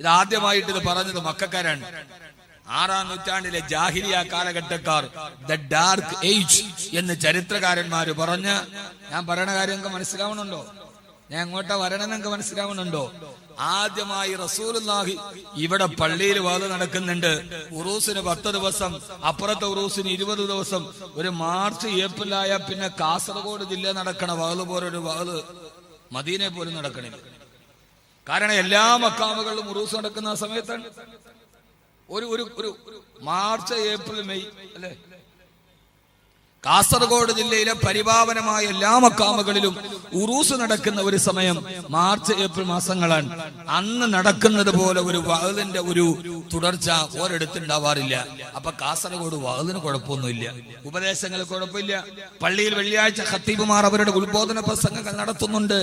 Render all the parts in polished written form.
ഇതാദ്യമായിട്ട് ഇത് പറഞ്ഞത് മക്കക്കാരാണ്. 6-ാം നൂറ്റാണ്ടിലെ ജാഹിലിയ കാലഘട്ടക്കാർ, ദ ഡാർക്ക് ഏജ് എന്ന് ചരിത്രകാരന്മാര് പറഞ്ഞ, ഞാൻ പറയണ കാര്യം നിങ്ങൾക്ക് മനസ്സിലാവണുണ്ടോ? ഞാൻ എങ്ങോട്ടാ വരണം നിങ്ങൾക്ക് മനസ്സിലാവണുണ്ടോ? ആദ്യമായി റസൂലുള്ളാഹി ഇവിടെ പള്ളിയിൽ വാത് നടക്കുന്നുണ്ട്. ഉറൂസിന് 10 ദിവസം, അപ്പുറത്തെ ഉറൂസിന് 20 ദിവസം. ഒരു മാർച്ച് ഏപ്രിലായ പിന്നെ കാസർഗോഡ് ജില്ല നടക്കണ വാത് പോലൊരു വാത് മദീനയെ പോലും നടക്കണില്ല. കാരണം എല്ലാ മക്കാമുകളിലും ഉറൂസ് നടക്കുന്ന സമയത്താണ്. ഒരു മാർച്ച് ഏപ്രിൽ മെയ് അല്ലെ, കാസർഗോഡ് ജില്ലയിലെ പരിപാവനമായ എല്ലാ മക്കാമുകളിലും ഉറൂസ് നടക്കുന്ന ഒരു സമയം മാർച്ച് ഏപ്രിൽ മാസങ്ങളാണ്. അന്ന് നടക്കുന്നത് പോലെ ഒരു വഅദിന്റെ ഒരു തുടർച്ച ഒരിടത്തുണ്ടാവാറില്ല. അപ്പൊ കാസർഗോഡ് വഅദിന് കുഴപ്പമൊന്നുമില്ല, ഉപദേശങ്ങൾ കുഴപ്പമില്ല. പള്ളിയിൽ വെള്ളിയാഴ്ച ഖത്തീബുമാർ അവരുടെ ഉത്ബോധന പ്രസംഗങ്ങൾ നടത്തുന്നുണ്ട്.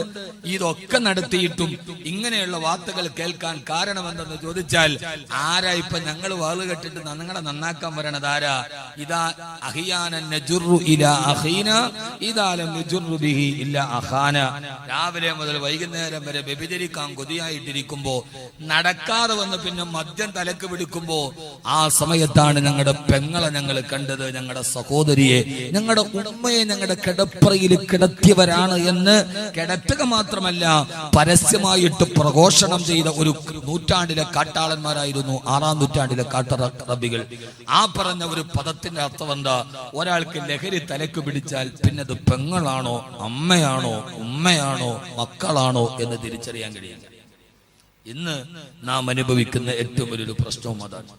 ഇതൊക്കെ നടത്തിയിട്ടും ഇങ്ങനെയുള്ള വാർത്തകൾ കേൾക്കാൻ കാരണമെന്തെന്ന് ചോദിച്ചാൽ, ആരാ ഇപ്പൊ ഞങ്ങൾ വഅദ് കേട്ടിട്ട് നിങ്ങളെ നന്നാക്കാൻ വരണത് ആരാ? ഇതാ അഹിയാന രാവിലെ മുതൽ വൈകുന്നേരം വരെ വ്യഭിചരിക്കാൻ കൊതിയായിട്ടിരിക്കുമ്പോ, നടക്കാതെ വന്ന് പിന്നെ മദ്യം തലക്ക് പിടിക്കുമ്പോ, ആ സമയത്താണ് ഞങ്ങളുടെ പെങ്ങളെ ഞങ്ങൾ കണ്ടത്, ഞങ്ങളുടെ സഹോദരിയെ, ഞങ്ങളുടെ ഉമ്മയെ ഞങ്ങളുടെ കിടപ്പറയിൽ കിടത്തിയവരാണ് എന്ന് കിടത്തുക മാത്രമല്ല പരസ്യമായിട്ട് പ്രഘോഷണം ചെയ്ത ഒരു നൂറ്റാണ്ടിലെ കാട്ടാളന്മാരായിരുന്നു 6-ാം നൂറ്റാണ്ടിലെ കാട്ടറബികൾ. ആ പറഞ്ഞ ഒരു പദത്തിന്റെ അർത്ഥം എന്താ? ഒരാൾക്ക് ലഹരി തലക്ക് പിടിച്ചാൽ പിന്നെ അത് പെങ്ങളാണോ, അമ്മയാണോ, ഉമ്മയാണോ, മക്കളാണോ എന്ന് തിരിച്ചറിയാൻ കഴിയില്ല. ഇന്ന് നാം അനുഭവിക്കുന്ന ഏറ്റവും വലിയൊരു പ്രശ്നവും അതാണ്.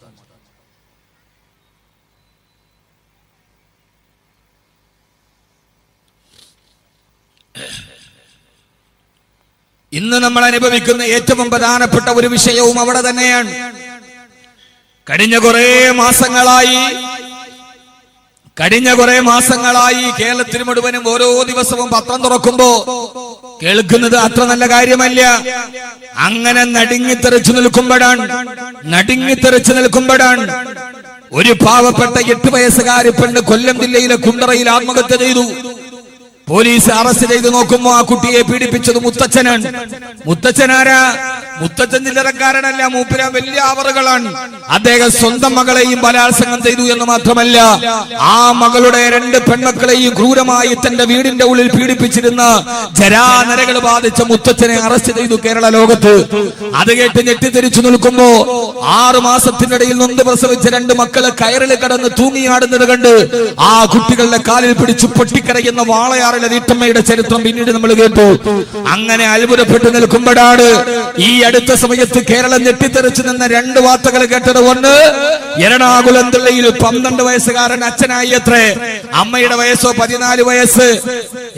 ഇന്ന് നമ്മൾ അനുഭവിക്കുന്ന ഏറ്റവും പ്രധാനപ്പെട്ട ഒരു വിഷയവും അവിടെ തന്നെയാണ്. കഴിഞ്ഞ കുറെ മാസങ്ങളായി കേരളത്തിൽ മുഴുവനും ഓരോ ദിവസവും പത്രം തുറക്കുമ്പോ കേൾക്കുന്നത് അത്ര നല്ല കാര്യമല്ല. അങ്ങനെ നടുങ്ങിത്തെറിച്ചു നിൽക്കുമ്പോഴാണ് ഒരു പാവപ്പെട്ട 8 വയസ്സുകാരി പെണ്ണ് കൊല്ലം ജില്ലയിലെ കുണ്ടറയിൽ ആത്മഹത്യ ചെയ്തു. പോലീസ് അറസ്റ്റ് ചെയ്ത് നോക്കുമ്പോ ആ കുട്ടിയെ പീഡിപ്പിച്ചത് മുത്തച്ഛനാണ്. മുത്തച്ഛനാരാ? മുത്തച്ഛൻ ചില്ലറക്കാരനല്ല, മൂപ്പര വലിയ ആവറുകളാണ്. അദ്ദേഹം സ്വന്തം മകളെയും ബലാത്സംഗം ചെയ്തു എന്ന് മാത്രമല്ല, ആ മകളുടെ 2 പെൺമക്കളെയും ക്രൂരമായി തന്റെ വീടിന്റെ ഉള്ളിൽ പീഡിപ്പിച്ചിരുന്ന ജരാനരകൾ ബാധിച്ച മുത്തച്ഛനെ അറസ്റ്റ് ചെയ്തു കേരള ലോകത്ത്. അത് കേട്ട് ഞെട്ടിത്തിരിച്ചു നിൽക്കുമ്പോ 6 മാസത്തിനിടയിൽ നൊന്ത് പ്രസവിച്ച 2 മക്കള് കയറിൽ കടന്ന് തൂങ്ങിയാടുന്നത് കണ്ട് ആ കുട്ടികളുടെ കാലിൽ പിടിച്ചു പൊട്ടിക്കരയുന്ന വാളയാറിലെ വീട്ടമ്മയുടെ ചരിത്രം പിന്നീട് നമ്മൾ കേട്ടു. അങ്ങനെ അത്ഭുതപ്പെട്ടു നിൽക്കുമ്പോഴാണ് ഈ അടുത്ത സമയത്ത് കേരളം ഞെട്ടിത്തെറിച്ചു നിന്ന 2 വാർത്തകൾ കേട്ടത്. ഒന്ന്, എറണാകുളം ജില്ലയിൽ 12 വയസ്സുകാരൻ അച്ഛനായി അത്രേ, അമ്മയുടെ വയസ്സോ 14 വയസ്സ്.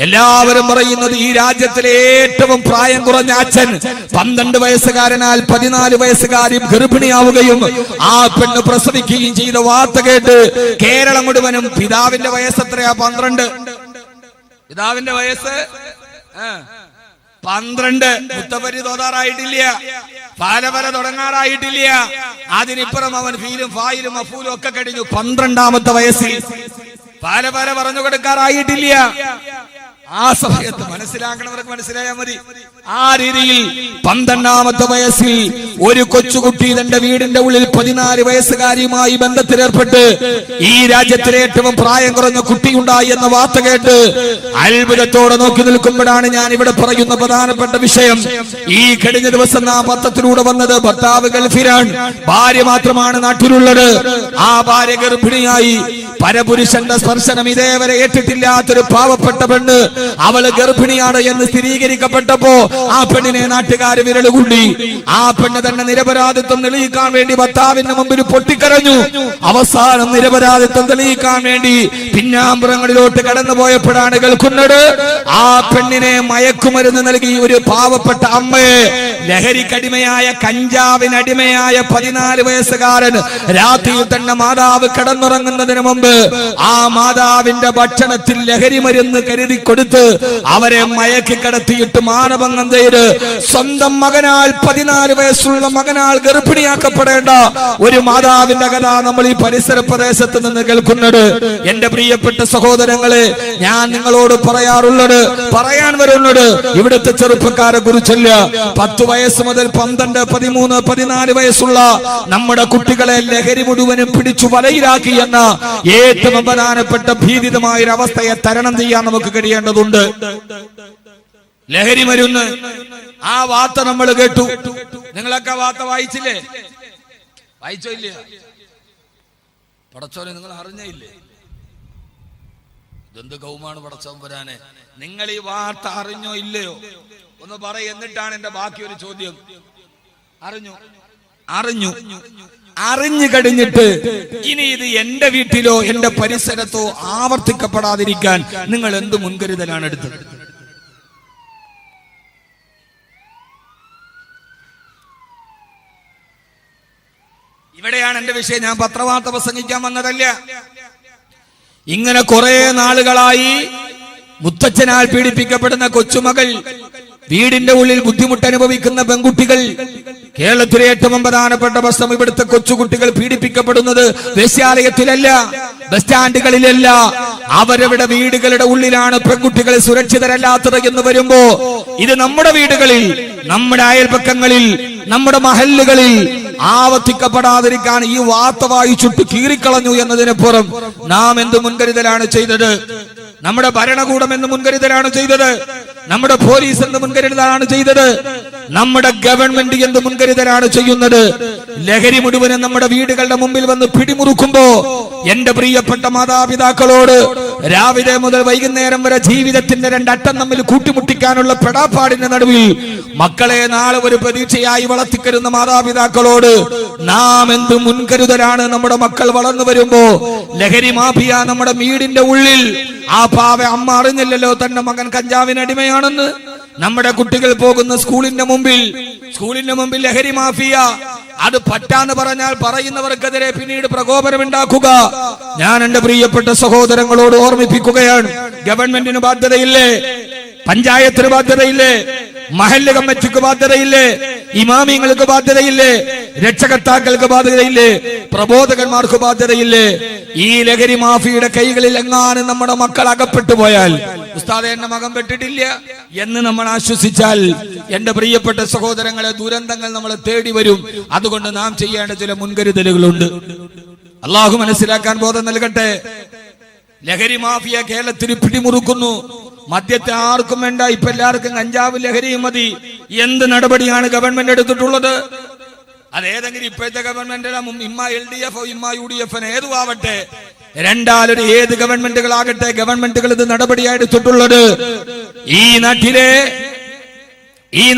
എല്ലാവരും പറയുന്നത് ഈ രാജ്യത്തിലെ ഏറ്റവും പ്രായം കുറഞ്ഞ അച്ഛൻ 12 വയസ്സുകാരനാൽ 14 വയസ്സുകാരും ഗർഭിണിയാവുകയും ആ പെണ്ണ് പ്രസവിക്കുകയും ചെയ്ത വാർത്ത കേട്ട് കേരളം മുഴുവനും പിതാവിന്റെ വയസ്സ് എത്രയാ? 12. പിതാവിന്റെ വയസ്സ് 12. മുത്തപ്പരി തോതാറായിട്ടില്ല, പാലവര തുടങ്ങാറായിട്ടില്ല. അതിനിപ്പുറം അവൻ ഫീലും ഫായിലും അഫൂലും ഒക്കെ കഴിഞ്ഞു. 12ാമത്തെ വയസ്സിൽ പാലവര പറഞ്ഞു കൊടുക്കാറായിട്ടില്ല. ആ സമയത്ത് മനസ്സിലാക്കണവർക്ക് മനസ്സിലായാൽ മതി. ആ രീതിയിൽ 12ാമത്തെ വയസ്സിൽ ഒരു കൊച്ചുകുട്ടി തന്റെ വീടിന്റെ ഉള്ളിൽ 14 വയസ്സുകാരിയുമായി ബന്ധത്തിലേർപ്പെട്ട് ഈ രാജ്യത്തിലെ ഏറ്റവും പ്രായം കുറഞ്ഞ കുട്ടിയുണ്ടായി എന്ന വാർത്ത കേട്ട് അത്ഭുതത്തോടെ നോക്കി നിൽക്കുമ്പോഴാണ് ഞാൻ ഇവിടെ പറയുന്ന പ്രധാനപ്പെട്ട വിഷയം. ഈ കഴിഞ്ഞ ദിവസം നാം പത്രത്തിലൂടെ വന്നത്, ഭർത്താവ് ഗൾഫിലാണ്, ഭാര്യ മാത്രമാണ് നാട്ടിലുള്ളത്. ആ ഭാര്യ ഗർഭിണിയായി, പരപുരുഷന്റെ സ്പർശനം ഇതേവരെ ഏറ്റിട്ടില്ലാത്തൊരു പാവപ്പെട്ട പെണ്ണ്, അവള് ഗർഭിണിയാണ് എന്ന് സ്ഥിരീകരിക്കപ്പെട്ടപ്പോ ആ പെണ്ണിനെ നാട്ടുകാര് വിരലുകൂടി. ആ പെണ്ണ് തന്നെ നിരപരാധിത്വം തെളിയിക്കാൻ വേണ്ടി ഭർത്താവിന്റെ മുമ്പിൽ പൊട്ടിക്കരഞ്ഞു. അവസാനം നിരപരാധിത്വം തെളിയിക്കാൻ വേണ്ടി പിന്നാമ്പുറങ്ങളിലോട്ട് കടന്നുപോയപ്പോഴാണ് കേൾക്കുന്നത്, ആ പെണ്ണിനെ മയക്കുമരുന്ന് നൽകി ഒരു പാവപ്പെട്ട അമ്മയെ, ലഹരിക്കടിമയായ കഞ്ചാവിനടിമയായ 14 വയസ്സുകാരൻ രാത്രിയിൽ തന്നെ മാതാവ് കിടന്നുറങ്ങുന്നതിന് മുമ്പ് ആ മാതാവിന്റെ ഭക്ഷണത്തിൽ ലഹരി മരുന്ന് കരുതി കൊടുത്ത് അവരെ മയക്കി കിടത്തിയിട്ട് മാനഭംഗം ചെയ്ത് സ്വന്തം മകനാൽ 14 വയസ്സുള്ള മകനാൽ ഗർഭിണിയാക്കപ്പെടേണ്ട ഒരു മാതാവിന്റെ കഥ നമ്മൾ ഈ പരിസര പ്രദേശത്ത് നിന്ന് കേൾക്കുന്നത്. എന്റെ പ്രിയപ്പെട്ട സഹോദരങ്ങളെ, ഞാൻ നിങ്ങളോട് പറയാൻ വരുന്നത് ഇവിടുത്തെ ചെറുപ്പക്കാരെ കുറിച്ചല്ല. 10 വയസ്സ് മുതൽ 12, 13, 14 വയസ്സുള്ള നമ്മുടെ കുട്ടികളെ ലഹരി മുഴുവനും പിടിച്ചു വലയിലാക്കി എന്ന ഏറ്റവും പ്രധാനപ്പെട്ട ഭീതിതമായ ഒരു അവസ്ഥയെ തരണം ചെയ്യാൻ നമുക്ക് കഴിയേണ്ടതുണ്ട്. ലഹരി മരുന്ന്, ആ വാർത്ത നമ്മൾ കേട്ടു. നിങ്ങളൊക്കെ വാർത്ത വായിച്ചില്ലേ? വായിച്ചോ ഇല്ല? പടച്ചോനെ, നിങ്ങൾ അറിഞ്ഞില്ലേ? ഇതെന്ത് കൗമാണ് പടച്ചോൻ വരാനെ. നിങ്ങൾ ഈ വാർത്ത അറിഞ്ഞോ ഇല്ലയോ ഒന്ന് പറ. എന്നിട്ടാണ് എന്റെ ബാക്കി ഒരു ചോദ്യം. അറിഞ്ഞു കഴിഞ്ഞിട്ട് ഇനി ഇത് എന്റെ വീട്ടിലോ എന്റെ പരിസരത്തോ ആവർത്തിക്കപ്പെടാതിരിക്കാൻ നിങ്ങൾ എന്ത് മുൻകരുതലാണ് എടുത്തത്? ഇവിടെയാണ് എന്റെ വിഷയം. ഞാൻ പത്രവാർത്ത പ്രസംഗിക്കാൻ വന്നതല്ല. ഇങ്ങനെ കുറെ നാളുകളായി മുത്തച്ഛനാൽ പീഡിപ്പിക്കപ്പെടുന്ന കൊച്ചുമകൾ, വീടിന്റെ ഉള്ളിൽ ബുദ്ധിമുട്ട് അനുഭവിക്കുന്ന പെൺകുട്ടികൾ, കേരളത്തിലെ ഏറ്റവും പ്രധാനപ്പെട്ട പ്രശ്നം ഇവിടുത്തെ കൊച്ചുകുട്ടികൾ പീഡിപ്പിക്കപ്പെടുന്നത് വേശ്യാലയത്തിലല്ല, ബസ് സ്റ്റാൻഡുകളിലല്ല, അവരവരുടെ വീടുകളുടെ ഉള്ളിലാണ് പെൺകുട്ടികൾ സുരക്ഷിതരല്ലാത്തത് എന്ന് വരുമ്പോ ഇത് നമ്മുടെ വീടുകളിൽ, നമ്മുടെ അയൽപക്കങ്ങളിൽ, നമ്മുടെ മഹല്ലുകളിൽ ആവർത്തിക്കപ്പെടാതിരിക്കാൻ ഈ വാർത്ത വായിച്ചിട്ട് കീറിക്കളഞ്ഞു എന്നതിനപ്പുറം നാം എന്ത് മുൻകരുതലാണ് ചെയ്തത്? നമ്മുടെ ഭരണകൂടം എന്ന് മുൻകരുതലാണ് ചെയ്തത്? നമ്മുടെ പോലീസ് എന്ത് മുൻകരുതലാണ് ചെയ്തത്? നമ്മുടെ ഗവൺമെന്റ് എന്ത് മുൻകരുതലാണ് ചെയ്യുന്നത്? ലഹരി മുഴുവനും നമ്മുടെ വീടുകളുടെ മുമ്പിൽ വന്ന് പിടിമുറുക്കുമ്പോ എന്റെ പ്രിയപ്പെട്ട മാതാപിതാക്കളോട് രാവിലെ മുതൽ വൈകുന്നേരം വരെ ജീവിതത്തിന്റെ രണ്ടറ്റം തമ്മിൽ കൂട്ടിമുട്ടിക്കാനുള്ള പെടാപ്പാടിന്റെ നടുവിൽ മക്കളെ നാളെ ഒരു പ്രതീക്ഷയായി വളർത്തിക്കരുന്ന മാതാപിതാക്കളോട് നാം എന്ത് മുൻകരുതലാണ്? നമ്മുടെ മക്കൾ വളർന്നു വരുമ്പോ ലഹരി മാഫിയ നമ്മുടെ വീടിന്റെ ഉള്ളിൽ, ആ പാവ അമ്മ അറിഞ്ഞില്ലല്ലോ തന്റെ മകൻ കഞ്ചാവിന് അടിമയാണെന്ന്. നമ്മുടെ കുട്ടികൾ പോകുന്ന സ്കൂളിന്റെ മുമ്പിൽ ലഹരി മാഫിയ, അത് പറ്റാന്ന് പറഞ്ഞാൽ പറയുന്നവർക്കെതിരെ പിന്നീട് പ്രകോപനം ഉണ്ടാക്കുക. ഞാൻ എന്റെ പ്രിയപ്പെട്ട സഹോദരങ്ങളോട് ഓർമ്മിപ്പിക്കുകയാണ്, ഗവൺമെന്റിന് ബാധ്യതയില്ലേ? പഞ്ചായത്തിന് ബാധ്യതയില്ലേ? മഹല്ല് കമ്മിറ്റിക്ക് ബാധ്യതയില്ലേ? ഇമാമിങ്ങൾക്ക് ബാധ്യതയില്ലേ? രക്ഷകർത്താക്കൾക്ക് ബാധ്യതയില്ലേ? പ്രബോധകന്മാർക്ക് ബാധ്യതയില്ലേ? ഈ ലഹരി മാഫിയുടെ കൈകളിൽ എങ്ങാനും നമ്മുടെ മക്കൾ അകപ്പെട്ടു പോയാൽ, ഉസ്താദേ എന്റെ മകൻ പെട്ടിട്ടില്ല എന്ന് നമ്മൾ ആശ്വസിച്ചാൽ, എന്റെ പ്രിയപ്പെട്ട സഹോദരങ്ങളെ, ദുരന്തങ്ങൾ നമ്മളെ തേടി വരും. അതുകൊണ്ട് നാം ചെയ്യേണ്ട ചില മുൻകരുതലുകളുണ്ട്. അള്ളാഹു മനസ്സിലാക്കാൻ ബോധം നൽകട്ടെ. ലഹരി മാഫിയ കേരളത്തിൽ പിടിമുറുക്കുന്നു. മദ്യത്തെ ആർക്കും വേണ്ട, ഇപ്പൊ എല്ലാവർക്കും കഞ്ചാവ് ലഹരിയും മതി. എന്ത് നടപടിയാണ് ഗവൺമെന്റ് എടുത്തിട്ടുള്ളത്? അതേതെങ്കിലും ഇപ്പോഴത്തെ ഗവൺമെന്റ്, ഇമ്മ LDF ഇമ്മ UDF ഏതും ആവട്ടെ, രണ്ടാലൊരു ഏത് ഗവൺമെന്റുകളാകട്ടെ, ഗവൺമെന്റുകൾ ഇത് നടപടിയായി എടുത്തിട്ടുള്ളത്. ഈ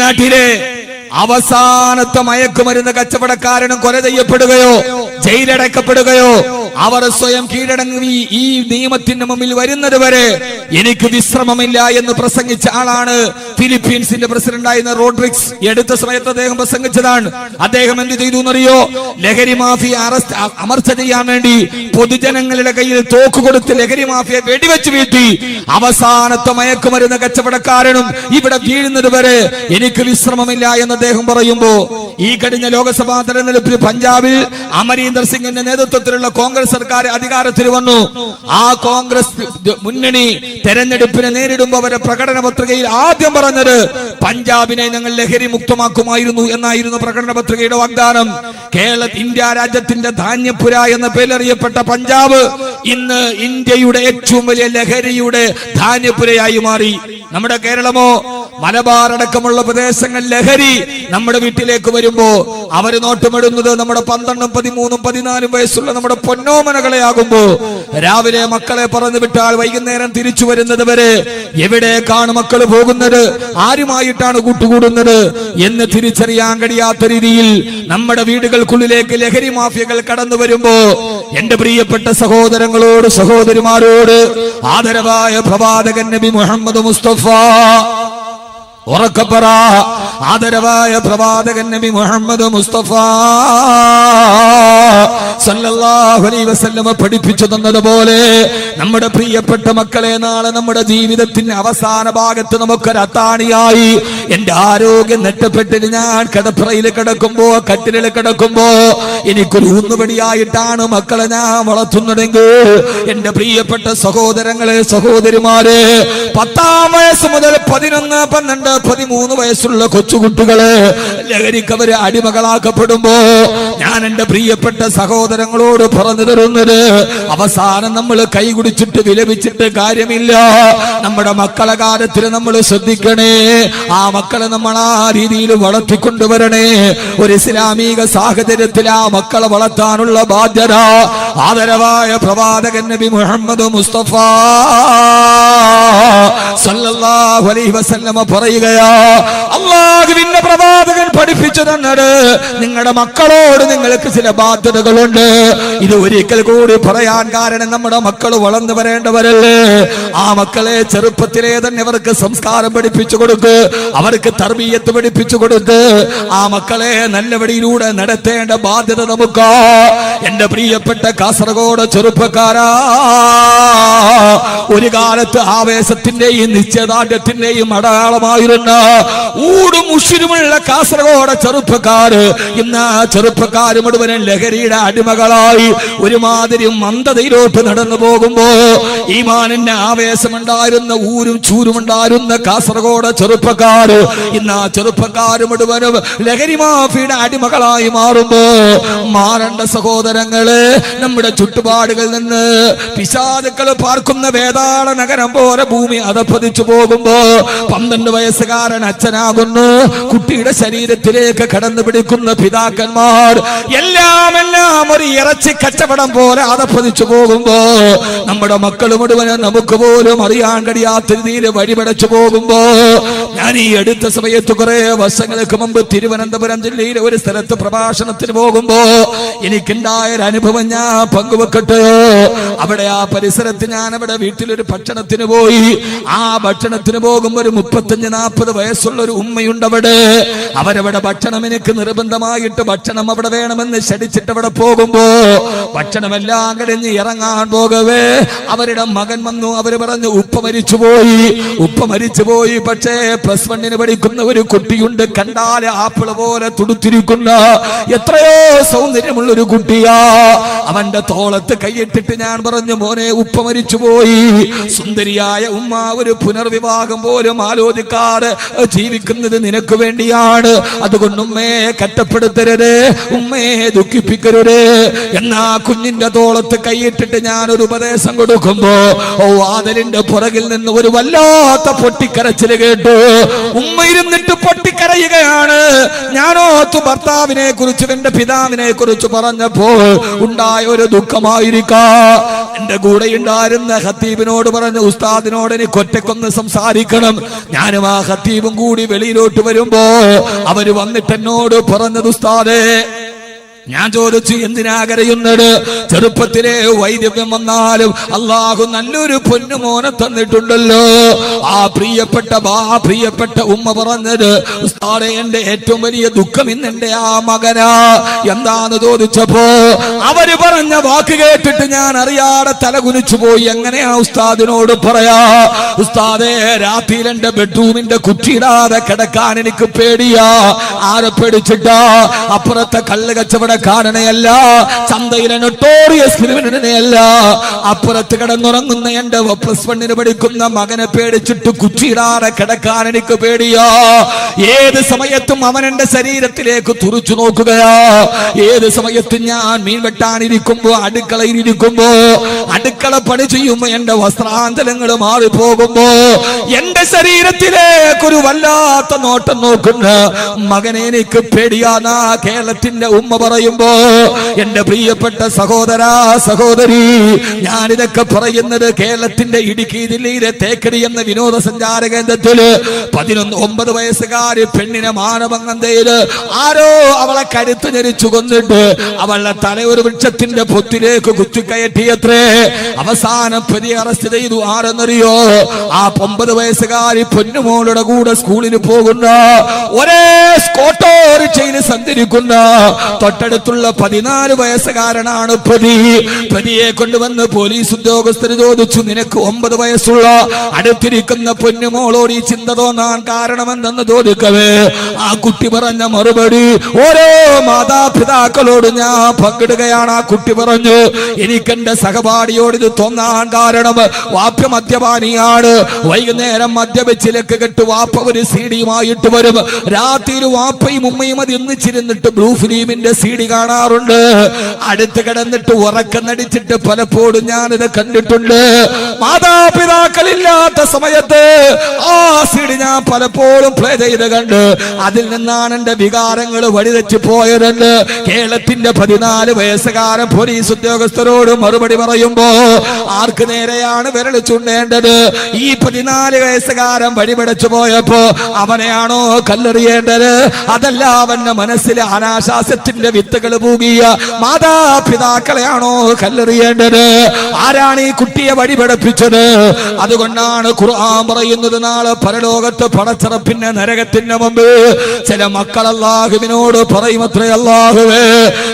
നാട്ടിലെ അവസാനത്തെ മയക്കുമരുന്ന് കച്ചവടക്കാരനും കൊല ചെയ്യപ്പെടുകയോ ജയിലടക്കപ്പെടുകയോ അവർ സ്വയം കീഴടങ്ങി ഈ നിയമത്തിന് മുമ്പിൽ വരുന്നത് വരെ എനിക്ക് വിശ്രമമില്ല എന്ന് പ്രസംഗിച്ച ആളാണ് ഫിലിപ്പീൻസിന്റെ പ്രസിഡന്റായിരുന്ന റോഡ്രിക്സ്. എടുത്ത സമയത്ത് അദ്ദേഹം പ്രസംഗിച്ചതാണ്. അദ്ദേഹം എന്ത് ചെയ്തു എന്നറിയോ? ലഹരി മാഫിയ അമർച്ച ചെയ്യാൻ വേണ്ടി പൊതുജനങ്ങളുടെ കയ്യിൽ തോക്ക് കൊടുത്ത് ലഹരി മാഫിയെ വെടിവെച്ച് വീഴ്ത്തി. അവസാനത്തെ മയക്കുമരുന്ന് കച്ചവടക്കാരനും ഇവിടെ വീഴുന്നത് വരെ എനിക്ക് വിശ്രമമില്ല എന്ന് അദ്ദേഹം പറയുമ്പോ, ഈ കഴിഞ്ഞ ലോക്സഭാ തെരഞ്ഞെടുപ്പിൽ പഞ്ചാബിൽ അമരീന്ദർ സിംഗിന്റെ നേതൃത്വത്തിലുള്ള കോൺഗ്രസ് സർക്കാർ അധികാരത്തിൽ വന്നു. ആ കോൺഗ്രസ് മുന്നണി തെരഞ്ഞെടുപ്പിനെ നേരിടുമ്പോൾ അവരുടെ പ്രകടന പത്രികയിൽ ആദ്യം പറഞ്ഞത് പഞ്ചാബിനെ ഞങ്ങൾ ലഹരി മുക്തമാക്കുമായിരുന്നു എന്നായിരുന്നു പ്രകടന പത്രികയുടെ വാഗ്ദാനം. ഇന്ത്യ രാജ്യത്തിന്റെ ധാന്യപുര എന്ന പേരറിയപ്പെട്ട പഞ്ചാബ് ഇന്ന് ഇന്ത്യയുടെ ഏറ്റവും വലിയ ലഹരിയുടെ ധാന്യപുരയായി മാറി. നമ്മുടെ കേരളമോ മലബാർ അടക്കമുള്ള പ്രദേശങ്ങൾ ലഹരി നമ്മുടെ വീട്ടിലേക്ക് വരുമ്പോ അവര് നോട്ടമിടുന്നത് നമ്മുടെ 12, 13, 14 വയസ്സുള്ള നമ്മുടെ പൊന്നോമനകളെ ആകുമ്പോ, രാവിലെ മക്കളെ പറഞ്ഞു വിട്ടാൽ വൈകുന്നേരം തിരിച്ചു വരുന്നത് വരെ എവിടേക്കാണ് മക്കൾ പോകുന്നത്, ആരുമായിട്ടാണ് കൂട്ടുകൂടുന്നത് എന്ന് തിരിച്ചറിയാൻ കഴിയാത്ത രീതിയിൽ നമ്മുടെ വീടുകൾക്കുള്ളിലേക്ക് ലഹരി മാഫിയകൾ കടന്നു വരുമ്പോ, എന്റെ പ്രിയപ്പെട്ട സഹോദരങ്ങളോട് സഹോദരിമാരോട് ആദരവായ പ്രവാചകൻ നബി മുഹമ്മദ് മുസ്തഫ, ഉറക്കപ്പറ, ആദരവായ പ്രവാചകൻ നബി മുഹമ്മദ് മുസ്തഫ സല്ലല്ലാഹു അലൈഹി വസല്ലം പഠിപ്പിച്ചു തന്നതുപോലെ നമ്മുടെ പ്രിയപ്പെട്ട മക്കളെ നാളെ നമ്മുടെ ജീവിതത്തിന്റെ അവസാന ഭാഗത്ത് നമുക്കൊരു അത്താണിയായി എന്റെ ആരോഗ്യം നഷ്ടപ്പെട്ടിട്ട് ഞാൻ കിടപ്പറയിൽ കിടക്കുമ്പോ കട്ടിലിൽ കിടക്കുമ്പോ എനിക്കൊരു ഊന്നുപടിയായിട്ടാണ് മക്കളെ ഞാൻ വളർത്തുന്നതെങ്കിൽ എന്റെ പ്രിയപ്പെട്ട സഹോദരങ്ങളെ സഹോദരിമാരെ 10-ാം വയസ്സ് മുതൽ 11, 12, 13 വയസ്സുള്ള കൊച്ചുകുട്ടികള് ലഹരിക്കവര് അടിമകളാക്കപ്പെടുമ്പോ ഞാൻ എന്റെ പ്രിയപ്പെട്ട സഹോദരങ്ങളോട് പറഞ്ഞു തരുന്നത് അവസാനം നമ്മൾ കൈകുടിച്ചിട്ട് വിലപിച്ചിട്ട് കാര്യമില്ല. നമ്മുടെ മക്കളെ കാര്യത്തിൽ നമ്മൾ ശ്രദ്ധിക്കണേ. ആ മക്കളെ നമ്മൾ ആ രീതിയിൽ വളർത്തിക്കൊണ്ടുവരണേ. ഒരു ഇസ്ലാമിക സാഹചര്യത്തിൽ ആ മക്കളെ വളർത്താനുള്ള ബാധ്യത ആദരവായ പ്രവാചകൻ നബി മുഹമ്മദ് മുസ്തഫ സല്ലല്ലാഹു അലൈഹി വസല്ലം പറയുകയാ, അല്ലാഹുവിന്റെ പ്രവാചകൻ പഠിപ്പിച്ചു തന്നത് നിങ്ങളുടെ മക്കളോട് നിങ്ങൾക്ക് ചില ബാധ്യതകളുണ്ട്. ഇത് ഒരിക്കൽ കൂടി പറയാൻ കാരണം നമ്മുടെ മക്കൾ വളർന്നു വരേണ്ടവരല്ലേ. ആ മക്കളെ ചെറുപ്പത്തിലേ തന്നെ അവർക്ക് സംസ്കാരം പഠിപ്പിച്ചു കൊടുക്ക്, അവർക്ക് തർബീയത്ത് പഠിപ്പിച്ചു കൊടുക്ക്. ആ മക്കളെ നല്ല വഴിയിലൂടെ നടത്തേണ്ട ബാധ്യത നമുക്ക്. എന്റെ പ്രിയപ്പെട്ട കാസർഗോഡ് ചെറുപ്പക്കാരാ, ഒരു കാലത്ത് ആവേശത്തിന്റെയും നിശ്ചയദാർഢ്യത്തിന്റെയും അടയാളമായിരുന്ന ഊടും ഉഷിരുമുള്ള കാസർഗോഡ് ചെറുപ്പക്കാര് ഇന്ന് ചെറുപ്പക്കാര് മുഴുവനും ലഹരിയുടെ അടിമകളായി ഒരുമാതിരി മന്ദതയിലോട്ട് നടന്നു പോകുമ്പോ ഈമാനിന്റെ ആവേശമുണ്ടായിരുന്ന ഊരും ചൂരുമുണ്ടായിരുന്ന കാസർഗോഡ് ചെറുപ്പക്കാര് ഇന്ന് ആ ചെറുപ്പക്കാര് മുഴുവനും ലഹരി മാഫിയുടെ അടിമകളായി മാറുമ്പോ മാറേണ്ട സഹോദരങ്ങള് നമ്മുടെ ചുറ്റുപാടുകളിൽ നിന്ന് പിശാചുക്കൾ പാർക്കുന്ന വേതാള നഗരം പോലെ ഭൂമി അധപ്പതിച്ചു പോകുമ്പോ 12 വയസ്സുകാരൻ അച്ഛനാകുന്നു. കുട്ടിയുടെ ശരീരത്തിലേക്ക് കടന്നു പിടിക്കുന്ന പിതാക്കന്മാർ എല്ലാം ഒരു ഇറച്ചി കച്ചവടം പോലെ അധപ്പതിച്ചു പോകുമ്പോ നമ്മുടെ മക്കൾ മുഴുവനും നമുക്ക് പോലും അറിയാൻ കഴിയാത്ത രീതിയിൽ വഴിപടച്ചു പോകുമ്പോ ഞാൻ ഈ അടുത്ത സമയത്ത് കുറെ വർഷങ്ങൾക്ക് മുമ്പ് തിരുവനന്തപുരം ജില്ലയിലെ ഒരു സ്ഥലത്ത് പ്രഭാഷണത്തിന് പോകുമ്പോ എനിക്കുണ്ടായ ഒരു അനുഭവം ഞാൻ പങ്കുവെക്കട്ടെ. അവിടെ ആ പരിസരത്ത് ഞാൻ അവിടെ വീട്ടിലൊരു ഭക്ഷണത്തിന് പോയി. ആ ഭക്ഷണത്തിന് പോകുമ്പോ ഒരു 35-40 വയസ്സുള്ള ഒരു ഉമ്മയുണ്ട് അവിടെ. അവരവിടെ ഭക്ഷണം എനിക്ക് നിർബന്ധമായിട്ട് ഭക്ഷണം അവിടെ വേണമെന്ന് ശടിച്ചിട്ട് അവിടെ പോകുമ്പോ ഭക്ഷണമെല്ലാം കഴിഞ്ഞ് ഇറങ്ങാൻ പോകവേ അവരുടെ മകൻ വന്നു. അവര് പറഞ്ഞു ഉപ്പ മരിച്ചുപോയി. പക്ഷേ +1 പഠിക്കുന്ന ഒരു കുട്ടിയുണ്ട്, കണ്ടാല് ആപ്പിള് പോലെ തുടുത്തിരിക്കുന്ന എത്രയോ സൗന്ദര്യമുള്ള ഒരു കുട്ടിയാ. അവന്റെ തോളത്ത് കൈയിട്ടിട്ട് ഞാൻ പറഞ്ഞു, മോനെ ഉപ്പ മരിച്ചുപോയി. സുന്ദരിയായ ഉമ്മ ഒരു പുനർവിവാഹം പോലും ആലോചിക്കാതെ ജീവിക്കുന്നത് നിനക്ക് വേണ്ടിയാണ്. അതുകൊണ്ട് ഉമ്മയെ കഷ്ടപ്പെടുത്തരുത്, ഉമ്മയെ ദുഃഖിപ്പിക്കരുത്. എന്നാ കുഞ്ഞിന്റെ തോളത്ത് കൈയിട്ടിട്ട് ഞാൻ ഒരു ഉപദേശം കൊടുക്കുമ്പോ വാതിലിന്റെ പുറകിൽ നിന്ന് ഒരു വല്ലാത്ത പൊട്ടിക്കരച്ചില് കേട്ടു. ഉമ്മ ഇരുന്നിട്ട് പൊട്ടിക്കരയുകയാണ്. ഞാനോത്തു ഭർത്താവിനെ കുറിച്ച് എന്റെ പിതാവിനെ കുറിച്ച് പറഞ്ഞപ്പോ ഉണ്ടായ ഒരു ദുഃഖമായിരിക്കാം. എന്റെ കൂടെ ഉണ്ടായിരുന്ന ഖത്തീബിനോട് പറഞ്ഞു, ഉസ്താദിനോട് എനിക്ക് ഒറ്റക്കൊന്ന് സംസാരിക്കണം. ഞാനും ആ ഖത്തീബും കൂടി വെളിയിലോട്ട് വരുമ്പോ അവര് വന്നിട്ട് എന്നോട് പറഞ്ഞത്, ഉസ്താദേ, ഞാൻ ചോദിച്ചു എന്തിനാ കരയുന്നത്? ചെറുപ്പത്തിലെ വൈദ്യം വന്നാലും അള്ളാഹു നല്ലൊരു പൊന്നുമോനെ തന്നിട്ടുണ്ടല്ലോ. ആ പ്രിയപ്പെട്ട ഉമ്മ പറഞ്ഞത്, ഉസ്താദേ, എന്റെ ഏറ്റവും വലിയ ദുഃഖം ഇന്ന് എന്റെ ആ മകനാ. എന്താന്ന് ചോദിച്ചപ്പോ അവര് പറഞ്ഞ വാക്ക് കേട്ടിട്ട് ഞാൻ അറിയാതെ തലകുനിച്ചു പോയി. എങ്ങനെയാ ഉസ്താദിനോട് പറയാ? ഉസ്താദേ, രാത്രിയിൽ എന്റെ ബെഡ്റൂമിന്റെ കുറ്റിയിടാതെ കിടക്കാൻ എനിക്ക് പേടിയാ. ആരെ പേടിച്ചിട്ടാ? അപ്പുറത്തെ കല്ല് കച്ചവട കാരണയല്ല, ചന്തയിലെ നൊട്ടോറിയസ് ക്രിമിനലിനെയല്ല, അപ്പുറത്ത് കിടന്നുറങ്ങുന്ന എന്റെ +1 പഠിക്കുന്ന മകനെ പേടിച്ചിട്ട് കുച്ചിടാതെ കിടക്കാൻ എനിക്ക് പേടിയാ. ഏത് സമയത്തും അവൻ എന്റെ ശരീരത്തിലേക്ക് തുറച്ചു നോക്കുകയാ. ഏത് സമയത്തും ഞാൻ മീൻ വെട്ടാനിരിക്കുമ്പോ അടുക്കളയിലിരിക്കുമ്പോ അടുക്കള പണി ചെയ്യുമ്പോ എന്റെ വസ്ത്രാന്തരങ്ങൾ മാറിപ്പോകുമ്പോ എന്റെ ശരീരത്തിലേക്കൊരു വല്ലാത്ത നോട്ടം നോക്കുന്ന മകനെ എനിക്ക് പേടിയാന്നാ കേരളത്തിന്റെ ഉമ്മ പറയുമ്പോ എന്റെ പ്രിയപ്പെട്ട സഹോദരാ സഹോദരി, ഞാനിതൊക്കെ പറയുന്നത് കേരളത്തിന്റെ ഇടുക്കി ജില്ലയിലെ തേക്കടി എന്ന വിനോദസഞ്ചാര കേന്ദ്രത്തില് 9 വയസ്സുകാരി പെണ്ണിനെ മാനഭംഗം ചെയ്ത് ആരോ അവളെ കരുത്ത് ഞെരിച്ചു കൊന്നിട്ട് അവളുടെ തല ഒരു വൃക്ഷത്തിന്റെ പൊത്തിലേക്ക് കുത്തിക്കയറ്റിയത്രേ. അവസാനം പ്രതി അറസ്റ്റ് ചെയ്തു. ആരെന്നറിയോ? ആ 9 വയസ്സുകാരി പൊന്നുമോളുടെ കൂടെ സ്കൂളിൽ പോകുന്ന ഒരേ ഓട്ടോറിക്ഷയിൽ സഞ്ചരിക്കുന്ന തൊട്ടടുത്ത തൊട്ടടുത്തുള്ള 14 വയസ്സുകാരനാണ് പ്രതിയെ കൊണ്ടുവന്ന് പോലീസ് ഉദ്യോഗസ്ഥർ ചോദിച്ചു, നിനക്ക് 9 വയസ്സുള്ള അടുത്തിരിക്കുന്ന പൊന്നുമോളോട് ഈ ചിന്ത തോന്നാൻ കാരണമെന്തെന്ന് ചോദിക്കവേ ആ കുട്ടി പറഞ്ഞ മറുപടി ഓരോ മാതാപിതാക്കളോട് ഞാൻ പങ്കിടുകയാണ്. ആ കുട്ടി പറഞ്ഞു, എനിക്കെന്റെ സഹപാഠിയോട് ഇത് തോന്നാൻ കാരണം വാപ്പ മദ്യപാനിയാണ്. വൈകുന്നേരം മദ്യപിച്ചിലേക്ക് കെട്ട് വാപ്പ ഒരു സീഡിയുമായിട്ട് വരും. രാത്രി വാപ്പയും ഉമ്മയും അത് ഒന്നിച്ചിരുന്നിട്ട് ബ്ലൂ ഫിലിമിന്റെ സീഡി കാണാറുണ്ട്. അടുത്ത് കിടന്നിട്ട് ഉറക്കം നടിച്ചിട്ട് പലപ്പോഴും ഞാനിത് കണ്ടിട്ടുണ്ട്. മാതാപിതാക്കളില്ലാത്ത സമയത്ത് ആ സീഡി ഞാൻ പലപ്പോഴും പ്ലേ ചെയ്ത് കണ്ട് അതിൽ നിന്നാണ് എന്റെ വികാരങ്ങൾ വഴിതെച്ചു പോയതെന്ന് കേരളത്തിന്റെ 14 വയസ്സുകാരൻ പോലീസ് ഉദ്യോഗസ്ഥരോട് മറുപടി പറയുമ്പോ ആർക്ക് നേരെയാണ് വിരൽ ചൂണ്ടേണ്ടത്? ഈ 14 വയസ്സുകാരൻ വഴിപടച്ചു പോയപ്പോ അവനെയാണോ കല്ലെറിയേണ്ടത്? അതല്ല അവന്റെ മനസ്സിലെ അനാശാസ്യത്തിന്റെ വിത്തുകൾ പൂകിയ മാതാപിതാക്കളെയാണോ കല്ലെറിയേണ്ടത്? ആരാണ് ഈ കുട്ടിയെ വഴിപടപ്പിച്ചത്? അതുകൊണ്ടാണ് ഖുർആൻ പറയുന്നത്, നാളെ പരലോകത്ത് പടച്ചറപ്പിന്റെ നരകത്തിന്റെ മുമ്പ് ചില മക്കൾ അല്ലാഹുവിനോട് പറയുമത്രേ, അല്ലാഹുവേ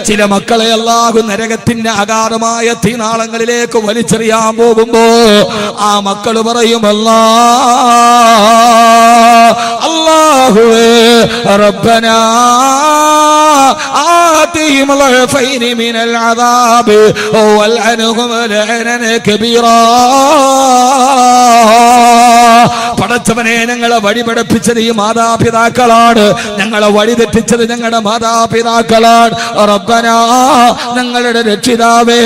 ചില മക്കളെ അല്ലാഹു നരകത്തിന്റെ അഗാധമായ തീനാളങ്ങളിലേക്ക് വലിച്ചെറിയാൻ പോകുമ്പോ ആ മക്കൾ പറയും, അല്ലാഹുവേ റബ്ബനാ ആതിഹിം ളഅഫൈന മിനൽ അദാബ് വൽഅൻഹും ലഅനൻ കബീറാ. പടച്ചവനെ, ഞങ്ങളെ വഴിപടപ്പിച്ചത് ഈ മാതാപിതാക്കളാണ്, ഞങ്ങളെ വഴിതെറ്റിച്ചത് ഞങ്ങളുടെ മാതാപിതാക്കളാണ്. റബ്ബനാ ഞങ്ങളുടെ രക്ഷിതാവേ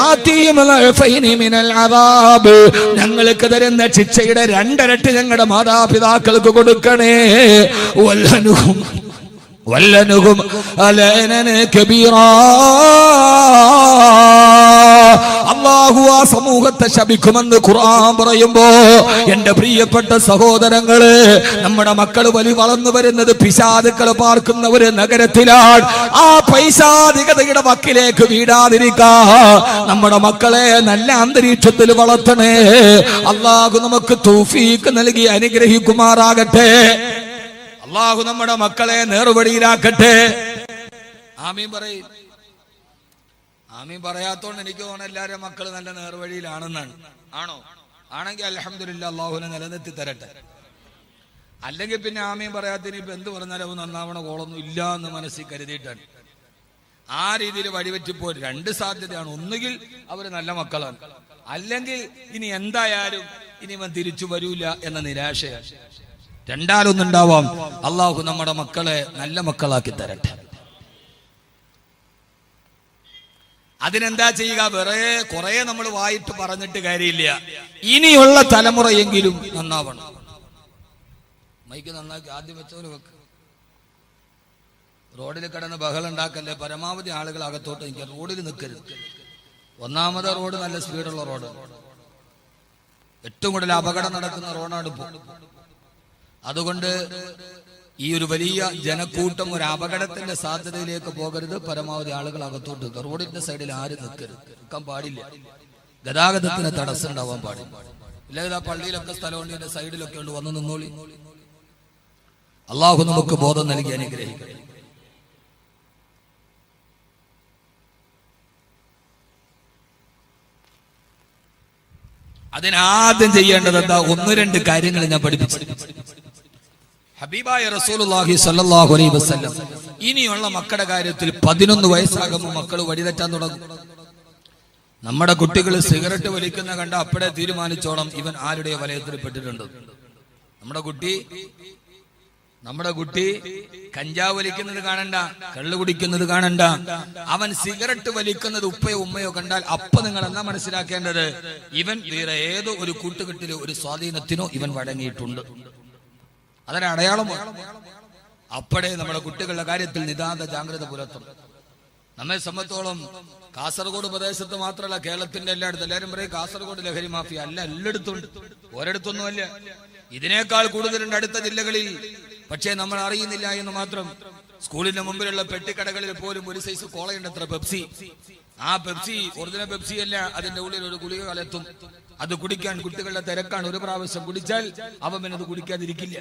ആതിഹിം ളഅഫൈന മിനൽ അദാബ് ഞങ്ങൾക്ക് തരുന്ന ശിക്ഷയുടെ 2 ഇരട്ടി ഞങ്ങളുടെ മാതാപിതാക്കൾക്ക് കൊടുക്കണേ. വല്ലനുഹും ലഅനൻ കബീറാ. അല്ലാഹു ആ സമൂഹത്തെ ശപിക്കുമെന്ന് ഖുർആൻ പറയുമ്പോ എന്റെ പ്രിയപ്പെട്ട സഹോദരങ്ങളെ, നമ്മുടെ മക്കൾ വളർന്നു വരുന്നത് പിശാചുക്കൾ പാർക്കുന്ന ഒരു നഗരത്തിലാണ്. ആ പൈശാചികതയുടെ വക്കിലേക്ക് വീഴാതിരിക്കാ നമ്മുടെ മക്കളെ നല്ല അന്തരീക്ഷത്തിൽ വളർത്തണേ. അല്ലാഹു നമുക്ക് തൗഫീഖ് നൽകി അനുഗ്രഹിക്കുമാറാകട്ടെ. അല്ലാഹു നമ്മുടെ മക്കളെ നേർവഴിയിലാക്കട്ടെ. ആമീൻ പറയും. ആമീൻ പറയാത്തോണ്ട് എനിക്ക് തോന്നുന്നു എല്ലാവരും മക്കൾ നല്ല നേർവഴിയിലാണെന്നാണ്. ആണോ? ആണെങ്കിൽ അൽഹംദുലില്ലാ, അല്ലാഹുവിനെ നിലനിർത്തി തരട്ടെ. അല്ലെങ്കിൽ പിന്നെ ആമീൻ പറയാത്തതിന് ഇപ്പൊ എന്ത് പറഞ്ഞാലും അവൻ നന്നാവണ കോളൊന്നും ഇല്ല എന്ന് മനസ്സിൽ കരുതിയിട്ടാണ്. ആ രീതിയിൽ വഴിവെറ്റിപ്പോ 2 സാധ്യതയാണ്. ഒന്നുകിൽ അവര് നല്ല മക്കളാണ്, അല്ലെങ്കിൽ ഇനി എന്തായാലും ഇനി ഇവൻ തിരിച്ചു വരൂല എന്ന നിരാശയാണ്. രണ്ടാലൊന്നുണ്ടാവാം. അല്ലാഹു നമ്മുടെ മക്കളെ നല്ല മക്കളാക്കി തരട്ടെ. അതിനെന്താ ചെയ്യുക? വേറെ കുറെ നമ്മൾ വായിട്ട് പറഞ്ഞിട്ട് കാര്യമില്ല. ഇനിയുള്ള തലമുറയെങ്കിലും നന്നാവണം. മൈക്ക് നന്നാക്കി ആദ്യം വെച്ചവര് വെക്ക്. റോഡിൽ കിടന്ന് ബഹളം ഉണ്ടാക്കല്ലേ. പരമാവധി ആളുകൾ അകത്തോട്ട് നിൽക്കുക, റോഡിൽ നിൽക്കരുത്. ഒന്നാമത്തെ റോഡ് നല്ല സ്പീഡുള്ള റോഡ്, ഏറ്റവും കൂടുതൽ അപകടം നടക്കുന്ന റോഡാണ് ഇപ്പോൾ. അതുകൊണ്ട് ഈ ഒരു വലിയ ജനക്കൂട്ടം ഒരു അപകടത്തിന്റെ സാധ്യതയിലേക്ക് പോകരുത്. പരമാവധി ആളുകൾ അകത്തോട്ട് നിൽക്കുക. റോഡിന്റെ സൈഡിൽ ആരും നിൽക്കാൻ പാടില്ല. ഗതാഗതത്തിന് തടസ്സം ഉണ്ടാവാൻ പാടില്ല. ഇല്ലെങ്കിൽ ആ പള്ളിയിലൊക്കെ സ്ഥലമുണ്ട്, സൈഡിലൊക്കെ ഉണ്ട്, വന്ന് നിന്നോളി. അള്ളാഹു നമുക്ക് ബോധം നൽകി അനുഗ്രഹിക്കട്ടെ. അതിനാദ്യം ചെയ്യേണ്ടത് എന്താ? 1-2 കാര്യങ്ങൾ ഞാൻ പഠിപ്പിച്ചു. ഹബീബായ റസൂലുള്ളാഹി സ്വല്ലല്ലാഹു അലൈഹി വസല്ലം ഇനിയുള്ള മക്കളുടെ കാര്യത്തിൽ 11 വയസ്സാകുമ്പോൾ മക്കൾ വഴിതെറ്റാൻ തുടങ്ങും. നമ്മുടെ കുട്ടികൾ സിഗരറ്റ് വലിക്കുന്ന കണ്ട അപ്പോഴേ തീരുമാനിച്ചോളം ഇവൻ ആരുടെ വലയത്തിൽപ്പെട്ടിട്ടുണ്ട്. നമ്മുടെ കുട്ടി കഞ്ചാവ് വലിക്കുന്നത് കാണണ്ട, കള്ളു കുടിക്കുന്നത് കാണണ്ട. അവൻ സിഗരറ്റ് വലിക്കുന്നത് ഉപ്പയോ ഉമ്മയോ കണ്ടാൽ അപ്പൊ നിങ്ങൾ എന്നാ മനസ്സിലാക്കേണ്ടത്? ഇവൻ വേറെ ഏതോ ഒരു കൂട്ടുകെട്ടിലോ ഒരു സ്വാധീനത്തിനോ ഇവൻ വഴങ്ങിയിട്ടുണ്ട്. അതൊരു അടയാളമാണ്. അപ്പോഴേ നമ്മുടെ കുട്ടികളുടെ കാര്യത്തിൽ നിതാന്ത ജാഗ്രത പുലർത്തണം. നമ്മെ സംബന്ധിച്ചോളം കാസർഗോഡ് പ്രദേശത്ത് മാത്രമല്ല, കേരളത്തിന്റെ എല്ലായിടത്തും. എല്ലാവരും പറയും കാസർഗോഡ് ലഹരി മാഫിയ. അല്ല, എല്ലായിടത്തും ഉണ്ട്, ഒരിടത്തൊന്നുമല്ല. ഇതിനേക്കാൾ കൂടുതലുണ്ട് അടുത്ത ജില്ലകളിൽ. പക്ഷേ നമ്മൾ അറിയുന്നില്ല എന്ന് മാത്രം. സ്കൂളിന്റെ മുമ്പിലുള്ള പെട്ടിക്കടകളിൽ പോലും ഒരു സൈസ് കോളയുണ്ട്, അത്ര പെപ്സി. ആ പെപ്സി ഒറിജിനൽ പെപ്സി അല്ല, അതിന്റെ ഉള്ളിൽ ഒരു ഗുളിക കലർത്തും. അത് കുടിക്കാൻ കുട്ടികളുടെ തിരക്കാണ്. ഒരു പ്രാവശ്യം കുടിച്ചാൽ അവൻ പിന്നെ അത് കുടിക്കാതിരിക്കില്ല.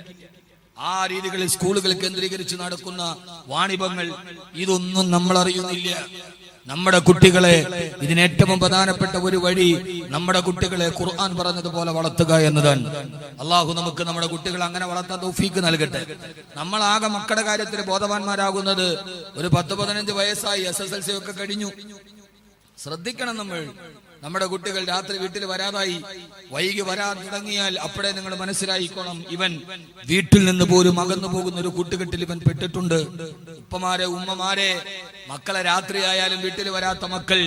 ആ രീതികളിൽ സ്കൂളുകൾ കേന്ദ്രീകരിച്ച് നടക്കുന്ന വാണിഭങ്ങൾ, ഇതൊന്നും നമ്മൾ അറിയുന്നില്ല. നമ്മുടെ കുട്ടികളെ ഇതിന് ഏറ്റവും പ്രധാനപ്പെട്ട ഒരു വഴി നമ്മുടെ കുട്ടികളെ ഖുർആൻ പറഞ്ഞതുപോലെ വളർത്തുക എന്നതാണ്. അള്ളാഹു നമുക്ക് നമ്മുടെ കുട്ടികളെ അങ്ങനെ വളർത്താൻ തൗഫീക്ക് നൽകട്ടെ. നമ്മളാകെ മക്കളുടെ കാര്യത്തിൽ ബോധവാന്മാരാകുന്നത് ഒരു 10-15 വയസ്സായി, SSLC ഒക്കെ കഴിഞ്ഞു. ശ്രദ്ധിക്കണം, നമ്മുടെ കുട്ടികൾ രാത്രി വീട്ടിൽ വരാതായി, വൈകി വരാൻ തുടങ്ങിയാൽ അപ്പോഴേ നിങ്ങൾ മനസ്സിലായിക്കോണം, ഇവൻ വീട്ടിൽ നിന്ന് പോലും അകന്നു പോകുന്ന ഒരു കൂട്ടുകെട്ടിൽ ഇവൻ പെട്ടിട്ടുണ്ട്. ഉപ്പമാരെ, ഉമ്മമാരെ, മക്കളെ രാത്രിയായാലും വീട്ടിൽ വരാത്ത മക്കൾ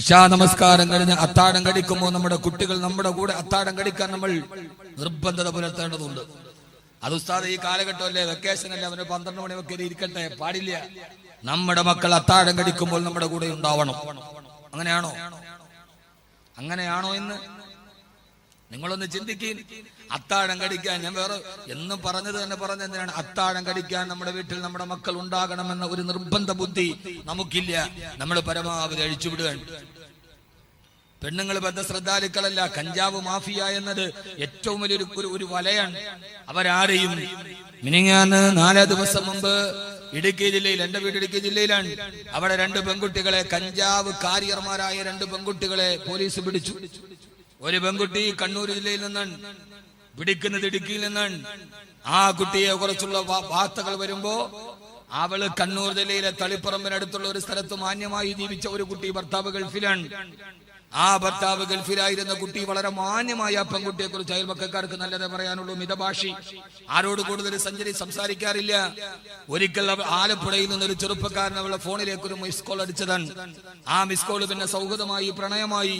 ഇശാ നമസ്കാരം കഴിഞ്ഞ് അത്താഴം കടിക്കുമ്പോൾ നമ്മുടെ കുട്ടികൾ നമ്മുടെ കൂടെ അത്താഴം കടിക്കാൻ നമ്മൾ നിർബന്ധത പുലർത്തേണ്ടതുണ്ട്. അത് ഉസ്താദ് ഈ കാലഘട്ടമല്ലേ, വെക്കേഷൻ അല്ലേ, അവന് 12 മണി വരെ ഇരിക്കട്ടെ, പാടില്ല. നമ്മുടെ മക്കൾ അത്താഴം കടിക്കുമ്പോൾ നമ്മുടെ കൂടെ ഉണ്ടാവണം. അങ്ങനെയാണോ എന്ന് നിങ്ങളൊന്ന് ചിന്തിക്കുക. അത്താഴം കടിക്കാൻ ഞാൻ വേറെ എന്നും പറഞ്ഞെന്തിനാണ്? അത്താഴം കടിക്കാൻ നമ്മുടെ വീട്ടിൽ നമ്മുടെ മക്കൾ ഉണ്ടാകണമെന്ന ഒരു നിർബന്ധ ബുദ്ധി നമുക്കില്ല. നമ്മൾ പരമാവധി അഴിച്ചുവിടുകയാണ്. പെണ്ണുങ്ങൾ ബദ്ധശ്രദ്ധാലുക്കളല്ല. കഞ്ചാവ് മാഫിയ എന്നത് ഏറ്റവും വലിയൊരു വലയാണ്. അവരാരെയും മിനിങ്ങാന്ന് 4 ദിവസം മുമ്പ് ഇടുക്കി ജില്ലയിൽ, എന്റെ വീട് ഇടുക്കി ജില്ലയിലാണ്, അവിടെ 2 പെൺകുട്ടികളെ, കഞ്ചാവ് കാരിയർമാരായ 2 പെൺകുട്ടികളെ പോലീസ് പിടിച്ചു. ഒരു പെൺകുട്ടി കണ്ണൂർ ജില്ലയിൽ നിന്നാണ്, പിടിക്കുന്നത് ഇടുക്കിയിൽ നിന്നാണ്. ആ കുട്ടിയെ കുറിച്ചുള്ള വാർത്തകൾ വരുമ്പോ അവള് കണ്ണൂർ ജില്ലയിലെ തളിപ്പറമ്പിനടുത്തുള്ള ഒരു സ്ഥലത്ത് മാന്യമായി ജീവിച്ച ഒരു കുട്ടി, ഭർത്താവ് ഗൾഫിലാണ്. ആ ഭർത്താവ് ഗൾഫിലായിരുന്ന കുട്ടി വളരെ മാന്യമായ ആ പെൺകുട്ടിയെ കുറിച്ച് അയൽപക്കക്കാർക്ക് നല്ലതേ പറയാനുള്ളൂ. മിതഭാഷി, ആരോട് കൂടുതൽ സംസാരിക്കാറില്ല. ഒരിക്കൽ ആലപ്പുഴയിൽ നിന്നൊരു ചെറുപ്പക്കാരൻ അവളുടെ ഫോണിലേക്ക് ഒരു മിസ് കോൾ അടിച്ചതാണ്. ആ മിസ് കോൾ പിന്നെ സൗഹൃദമായി, പ്രണയമായി.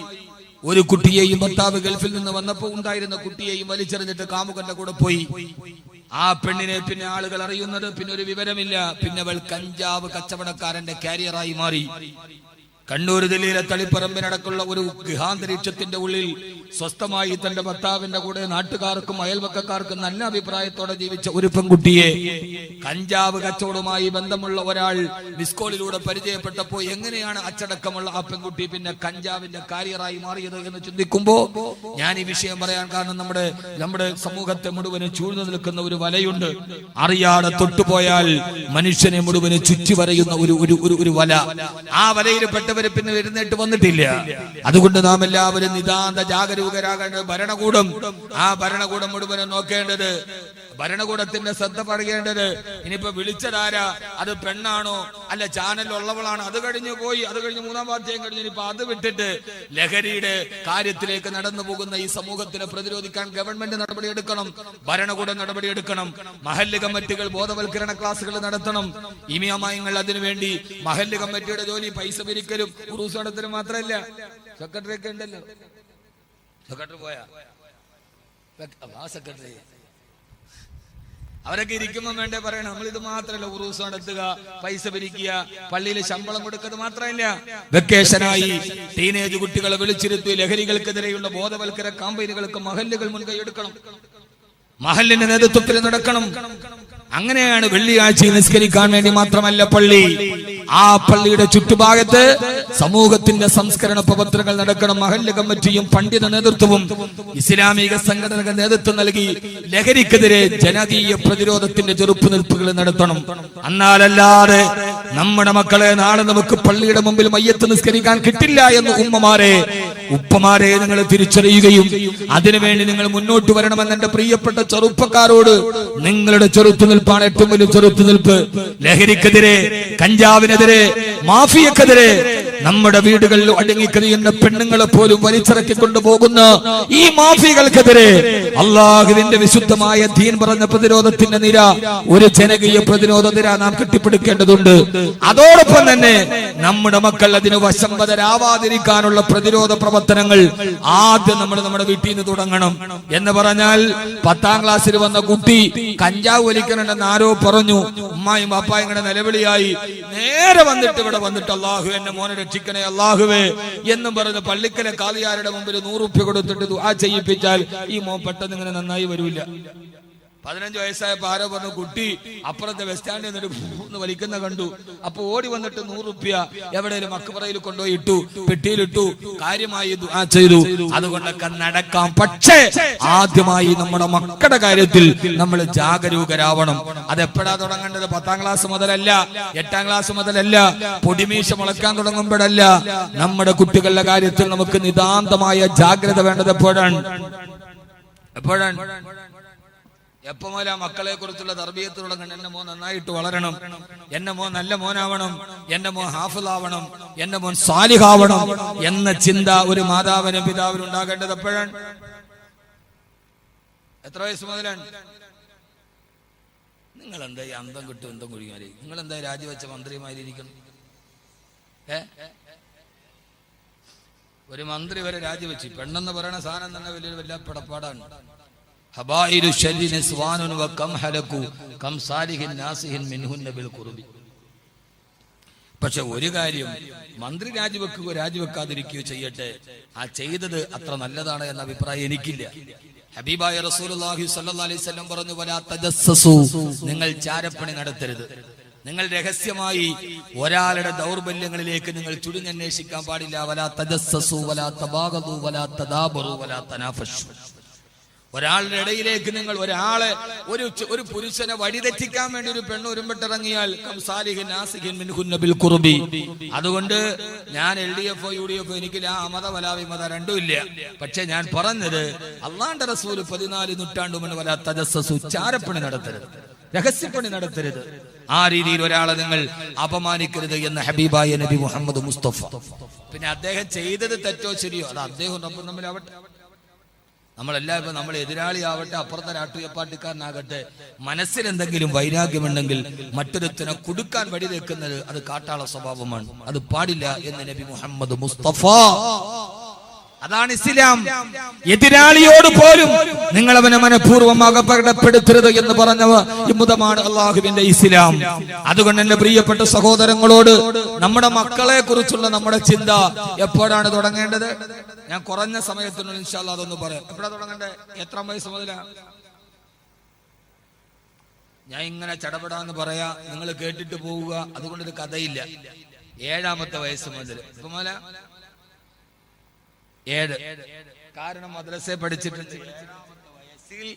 ഒരു കുട്ടിയെയും ഭർത്താവ് ഗൾഫിൽ നിന്ന് വന്നപ്പോ ഉണ്ടായിരുന്ന കുട്ടിയെയും വലിച്ചെറിഞ്ഞിട്ട് കാമുകന്റെ കൂടെ പോയി. ആ പെണ്ണിനെ പിന്നെ ആളുകൾ അറിയുന്നത് പിന്നെ ഒരു വിവരമില്ല. പിന്നെ അവൾ കഞ്ചാവ് കച്ചവടക്കാരന്റെ കാരിയറായി മാറി. കണ്ണൂർ ജില്ലയിലെ തളിപ്പറമ്പിനടക്കുള്ള ഒരു ഗൃഹാന്തരീക്ഷത്തിന്റെ ഉള്ളിൽ സ്വസ്ഥമായി തന്റെ ഭർത്താവിന്റെ കൂടെ നാട്ടുകാർക്കും അയൽവക്കക്കാർക്കും നല്ല അഭിപ്രായത്തോടെ ജീവിച്ച ഒരു പെൺകുട്ടിയെ കഞ്ചാവ് കച്ചവടവുമായി ബന്ധമുള്ള ഒരാൾ മിസ്കോളിലൂടെ പരിചയപ്പെട്ടപ്പോ എങ്ങനെയാണ് അച്ചടക്കമുള്ള ആ പെൺകുട്ടി പിന്നെ കഞ്ചാവിന്റെ കാരിയറായി മാറിയത് എന്ന് ചിന്തിക്കുമ്പോ ഞാൻ ഈ വിഷയം പറയാൻ കാരണം നമ്മുടെ സമൂഹത്തെ മുഴുവനും ചൂഴ്ന്നു നിൽക്കുന്ന ഒരു വലയുണ്ട്. അറിയാതെ തൊട്ടുപോയാൽ മനുഷ്യനെ മുഴുവനും ചുറ്റി വരയുന്ന ഒരു വല. ആ വലയിൽ പെട്ടവര് പിന്നെ എഴുന്നേറ്റ് വന്നിട്ടില്ല. അതുകൊണ്ട് നാം എല്ലാവരും നിതാന്ത ജാഗരൂകരാകേണ്ടത്. ഭരണകൂടം, ആ ഭരണകൂടം മുഴുവനും നോക്കേണ്ടത്, ഭരണകൂടത്തിന്റെ ശ്രദ്ധ പറയേണ്ടത്, ഇനിയിപ്പോ വിളിച്ചതാരാ, അത് പെണ്ണാണോ അല്ല ചാനലിലുള്ളവളാണ്, അത് കഴിഞ്ഞു പോയി, അത് കഴിഞ്ഞ് 3-ാം വാർത്തയും കഴിഞ്ഞ് ഇനിയിപ്പോ അത് വിട്ടിട്ട് ലഹരിയുടെ കാര്യത്തിലേക്ക് നടന്നു പോകുന്ന ഈ സമൂഹത്തിനെ പ്രതിരോധിക്കാൻ ഗവൺമെന്റ് നടപടിയെടുക്കണം, ഭരണകൂടം നടപടിയെടുക്കണം. മഹല്ല് കമ്മിറ്റികൾ ബോധവൽക്കരണ ക്ലാസുകൾ നടത്തണം. ഇമാമയങ്ങൾ അതിനുവേണ്ടി മഹല്ല് കമ്മിറ്റിയുടെ ജോലി പൈസ പിരിക്കലും ഉറൂസ് നടത്തലും മാത്രമല്ല. സെക്രട്ടറി ഒക്കെ ഉണ്ടല്ലോ, സെക്രട്ടറി പോയാ സെക്രട്ടറി അവരൊക്കെ ഇരിക്കുമ്പോൾ വേണ്ടേ പറയണം. നമ്മളിത് മാത്രമല്ല, ഉറൂസ് നടത്തുക, പൈസ പിരിക്കുക, പള്ളിയിൽ ശമ്പളം കൊടുക്കുന്നത് മാത്രമല്ല, വെക്കേഷനായി ടീനേജ് കുട്ടികളെ വിളിച്ചിരുത്തി ലഹരികൾക്കെതിരെയുള്ള ബോധവൽക്കരണ ക്യാമ്പയിനുകൾക്ക് മഹല്ലുകൾ മുൻകൈ എടുക്കണം, മഹല്ലിന്റെ നേതൃത്വത്തിൽ നടക്കണം. അങ്ങനെയാണ് വെള്ളിയാഴ്ച നിസ്കരിക്കാൻ വേണ്ടി മാത്രമല്ല പള്ളി, ആ പള്ളിയുടെ ചുറ്റുഭാഗത്ത് സമൂഹത്തിന്റെ സംസ്കരണ പ്രവർത്തനങ്ങൾ നടക്കണം. മഹല്ല് കമ്മിറ്റിയും പണ്ഡിത നേതൃത്വവും ഇസ്ലാമിക സംഘടനകൾ നേതൃത്വം നൽകി ലഹരിക്കെതിരെ ജനകീയ പ്രതിരോധത്തിന്റെ ചെറുപ്പുനിൽപ്പുകൾ നടത്തണം. എന്നാലല്ലാതെ നമ്മുടെ മക്കളെ നാളെ നമുക്ക് പള്ളിയുടെ മുമ്പിൽ മയ്യത്ത് നിസ്കരിക്കാൻ കിട്ടില്ല എന്ന് ഉപ്പമാരെ നിങ്ങൾ തിരിച്ചറിയുകയും അതിനുവേണ്ടി നിങ്ങൾ മുന്നോട്ട് വരണമെന്ന് എന്റെ പ്രിയപ്പെട്ട ചെറുപ്പക്കാരോട്, നിങ്ങളുടെ ചെറുത്തുനിൽപ്പാണ് ഏറ്റവും വലിയ ചെറുത്തുനിൽപ്പ്. ലഹരിക്കെതിരെ, കഞ്ചാവിനെതിരെ, മാഫിയക്കെതിരെ, നമ്മുടെ വീടുകളിൽ അടങ്ങിക്കഴിയുന്ന പെണ്ണുങ്ങളെ പോലും വലിച്ചിറക്കി കൊണ്ടുപോകുന്ന ഈ മാഫിയകൾക്കെതിരെ അള്ളാഹുവിന്റെ വിശുദ്ധമായ ദീൻ പറഞ്ഞ പ്രതിരോധത്തിന്റെ നിര, ഒരു ജനകീയ പ്രതിരോധ നിര നാം കെട്ടിപ്പടുക്കേണ്ടതുണ്ട്. അതോടൊപ്പം തന്നെ നമ്മുടെ മക്കൾ അതിന് വശംവദരാവാതിരിക്കാനുള്ള പ്രതിരോധ പ്രവർത്തനങ്ങൾ ആദ്യം നമ്മൾ നമ്മുടെ വീട്ടിൽ നിന്ന് തുടങ്ങണം. എന്ന് പറഞ്ഞാൽ 10-ാം ക്ലാസ്സിൽ വന്ന കുട്ടി കഞ്ചാവ് വലിക്കണമെന്ന് ആരോ പറഞ്ഞു, ഉമ്മായും പാപ്പായും കൂടെ നിലവിളിയായി നേരെ വന്നിട്ട് ഇവിടെ വന്നിട്ട് അള്ളാഹു എന്നെ മോനെ രക്ഷിക്കണേ അള്ളാഹുവേ എന്നും പറഞ്ഞ് പള്ളിക്കലെ കാളിയാരുടെ മുമ്പിൽ 100 ഉറുപ്യ കൊടുത്തിട്ട് ദുആ ചെയ്യിപ്പിച്ചാൽ ഈ മോൻ പെട്ടെന്ന് ഇങ്ങനെ നന്നായി വരൂല്ല. 15 വയസ്സായപ്പോ ആരോ പറഞ്ഞു കുട്ടി അപ്പുറത്തെ ബസ് സ്റ്റാൻഡിൽ നിന്നിട്ട് വലിക്കുന്ന കണ്ടു. അപ്പൊ ഓടി വന്നിട്ട് 100 റുപ്യ എവിടെയും മക്കബറയിൽ കൊണ്ടുപോയി ഇട്ടു, പെട്ടിയിലിട്ടു, കാര്യമായി ദുആ ചെയ്തു. അതുകൊണ്ടൊക്കെ നടക്കാം. പക്ഷേ ആദ്യമായി നമ്മുടെ മക്കളുടെ കാര്യത്തിൽ നമ്മൾ ജാഗരൂകരാവണം. അതെപ്പോഴാ തുടങ്ങേണ്ടത്? 10ാം ക്ലാസ് മുതലല്ല, 8ാം ക്ലാസ് മുതലല്ല, പൊടിമീശ മുളക്കാൻ തുടങ്ങുമ്പോഴല്ല. നമ്മുടെ കുട്ടികളുടെ കാര്യത്തിൽ നമുക്ക് നിതാന്തമായ ജാഗ്രത വേണ്ടത് എപ്പോഴാണ്? എപ്പോ മുതലാ മക്കളെ കുറിച്ചുള്ള തർബിയത്ത് തുടങ്ങണം? എന്റെ മോൻ നന്നായിട്ട് വളരണം, എന്റെ മോൻ നല്ല മോനാവണം, എന്റെ മോൻ ഹാഫിളാവണം, എന്റെ മോൻ സാലിഹാവണം എന്ന ചിന്ത ഒരു മാതാവിനും പിതാവിനും ഉണ്ടാകേണ്ടത് എപ്പോഴാണ്? എത്ര വയസ്സ് മുതലാണ്? നിങ്ങൾ എന്തായി അന്തം കിട്ടും എന്തം കുഴിമാരി? നിങ്ങൾ എന്തായി രാജിവെച്ച മന്ത്രിമാരിയിരിക്കണം? ഒരു മന്ത്രി വരെ രാജിവെച്ച്. പെണ്ണെന്ന് പറയുന്ന സാധനം തന്നെ വലിയൊരു വലിയ പിടപ്പാടാണ്. പക്ഷെ ഒരു കാര്യം, മന്ത്രി രാജിവെക്കാതിരിക്കുകയോ ചെയ്യട്ടെ, ആ ചെയ്തത് അത്ര നല്ലതാണ് എന്ന അഭിപ്രായം എനിക്കില്ല. ഹബീബായ റസൂലുള്ളാഹി സ്വല്ലല്ലാഹി അലൈഹി വസല്ലം പറഞ്ഞു, വലാ തജസ്സസു, നിങ്ങൾ ചാരപ്പണി നടത്തരുത്. നിങ്ങൾ രഹസ്യമായി ഒരാളുടെ ദൗർബല്യങ്ങളിലേക്ക് നിങ്ങൾ ചുഴിഞ്ഞന്വേഷിക്കാൻ പാടില്ല. വലാ തജസ്സസു വലാ തബാഗദു വലാ തദാബറു വലാ തനാഫശു. ഒരാളുടെ ഇടയിലേക്ക് നിങ്ങൾ ഒരു പുരുഷനെ വഴിതെറ്റിക്കാൻ വേണ്ടി ഒരു പെണ്ണ് ഒരുമ്പിട്ടിറങ്ങിയാൽ അതുകൊണ്ട് ഞാൻ LDF UDF എനിക്ക് മത രണ്ടും ഇല്ല. പക്ഷെ ഞാൻ പറഞ്ഞത് അള്ളാന്റെ റസൂൽ 14 നൂറ്റാണ്ട് മുൻപ് വലാ തജസ്സസു, ചാരപ്പണി നടത്തരുത്, രഹസ്യപ്പണി നടത്തരുത്. ആ രീതിയിൽ ഒരാളെ നിങ്ങൾ അപമാനിക്കരുത് എന്ന് ഹബീബായ നബി മുഹമ്മദ് മുസ്തഫ. പിന്നെ അദ്ദേഹം ചെയ്തത് തെറ്റോ ശരിയോ അത് അദ്ദേഹം റബ്ബും തമ്മിലാവട്ടെ. നമ്മളെല്ലാവരും, നമ്മൾ എതിരാളി ആവട്ടെ, അപ്പുറത്തെ രാഷ്ട്രീയ പാർട്ടിക്കാരനാകട്ടെ, മനസ്സിൽ എന്തെങ്കിലും വൈരാഗ്യമുണ്ടെങ്കിൽ മറ്റൊരുത്തിനെ കൊടുക്കാൻ വഴി വെക്കുന്നത് അത് കാട്ടാള സ്വഭാവമാണ്. അത് പാടില്ല എന്ന് നബി മുഹമ്മദ് മുസ്തഫ. അതാണ് ഇസ്ലാം. എതിരാളിയോട് പോലും നിങ്ങൾ അവനെ മനഃപൂർവ്വം അപകടപ്പെടുത്തരുത് എന്ന് പറഞ്ഞവ ഇമ്മുതമാണ് അള്ളാഹുവിന്റെ ഇസ്ലാം. അതുകൊണ്ട് എന്റെ പ്രിയപ്പെട്ട സഹോദരങ്ങളോട് നമ്മുടെ മക്കളെ കുറിച്ചുള്ള നമ്മുടെ ചിന്ത എപ്പോഴാണ് തുടങ്ങേണ്ടത്? ഞാൻ കുറഞ്ഞ സമയത്തിനുള്ളിൽ ഇൻഷാ അല്ലാഹ് അതൊന്ന് പറയാം. എപ്പോഴാ തുടങ്ങേണ്ടത്? എത്രാം വയസ്സ് മുതലാ? ഞാൻ ഇങ്ങനെ ചടപെടാന്ന് പറയാ, നിങ്ങൾ കേട്ടിട്ട് പോവുക, അതുകൊണ്ടൊരു കഥയില്ല. 7ാമത്തെ വയസ്സ് മുതൽ. ഇപ്പൊ മുതല 7. കാരണം മദ്രസയെ പഠിച്ചിട്ടുണ്ട്. 7ാമത്തെ വയസ്സിൽ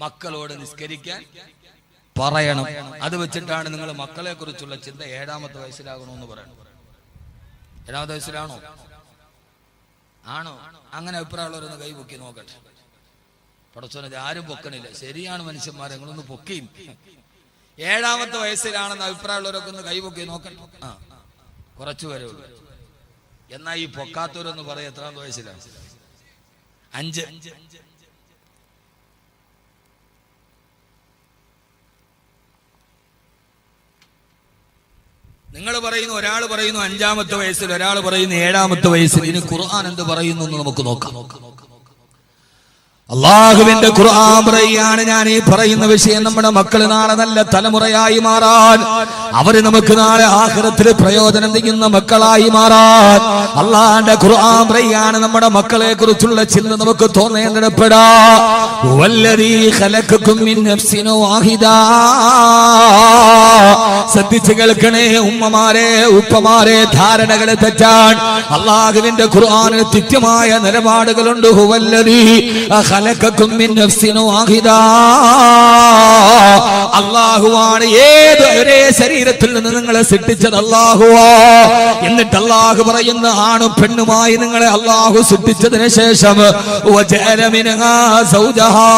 മക്കളോട് നിസ്കരിക്കാൻ പറയണം. അത് വെച്ചിട്ടാണ് നിങ്ങൾ മക്കളെ കുറിച്ചുള്ള ചിന്ത 7ാമത്തെ വയസ്സിലാകണമെന്ന് പറയണം. 7ാമത്തെ വയസ്സിലാണോ? ആണോ? അങ്ങനെ അഭിപ്രായമുള്ളവരൊന്ന് കൈ പൊക്കി നോക്കട്ടെ. പടച്ചോനെ, ആരും പൊക്കണില്ല. ശരിയാണ് മനുഷ്യന്മാരെ, നിങ്ങളൊന്ന് പൊക്കിയും. 7ാമത്തെ വയസ്സിലാണെന്ന് അഭിപ്രായമുള്ളവരൊക്കെ ഒന്ന് കൈ പൊക്കി നോക്കട്ടെ. കുറച്ചു പേരേ ഉള്ളൂ. എന്നാ ഈ പൊക്കാത്തവരൊന്ന് പറയാം, എത്രാമത്തെ വയസ്സിലാണ്? 5. നിങ്ങൾ പറയുന്നു, ഒരാൾ പറയുന്നു 5ാമത്തെ വയസ്സിൽ, ഒരാൾ പറയുന്നു 7ാമത്തെ വയസ്സിൽ. ഇനി ഖുർആൻ എന്ത് പറയുന്നു എന്ന് നമുക്ക് നോക്കാം. അള്ളാഹുവിന്റെ ഖുർആൻ പറയാണ്, ഞാൻ ഈ പറയുന്ന വിഷയം നമ്മുടെ മക്കൾ നാളെ നല്ല തലമുറയായി മാറാൻ, അവര് നമുക്ക് നാളെ ആഖിറത്തിൽ പ്രയോജനം ചെയ്യുന്ന മക്കളായി മാറാൻ അള്ളാഹുവിന്റെ ഖുർആൻ പറയാണ്. നമ്മുടെ മക്കളെ കുറിച്ചുള്ള ചിന്ത നമുക്ക് തോന്നേണ്ടപ്പെടാ. വല്ലദീ ഖലഖകും മിൻ നഫ്സിൻ വാഹിദാ. ശ്രദ്ധിച്ചു കേൾക്കണേ ഉമ്മമാരെ, ഉപ്പമാരെ, ധാരണകളെ തെറ്റാൻ അള്ളാഹുവിന്റെ ഖുർആനിന് കൃത്യമായ നിലപാടുകളുണ്ട്. ഹുവല്ലദീ ഖലഖകും മിൻ നഫ്സിൻ വാഹിദാ. അല്ലാഹുവാണ് ഒരേ ശരീരത്തിൽ നിന്ന് നിങ്ങളെ സൃഷ്ടിച്ചത് അല്ലാഹുവാ. എന്നിട്ട് അല്ലാഹു പറയുന്ന ആണും പെണ്ണുമായി നിങ്ങളെ അല്ലാഹു സൃഷ്ടിച്ചതിന് ശേഷം വജഅല മിൻഹാ സൗജഹാ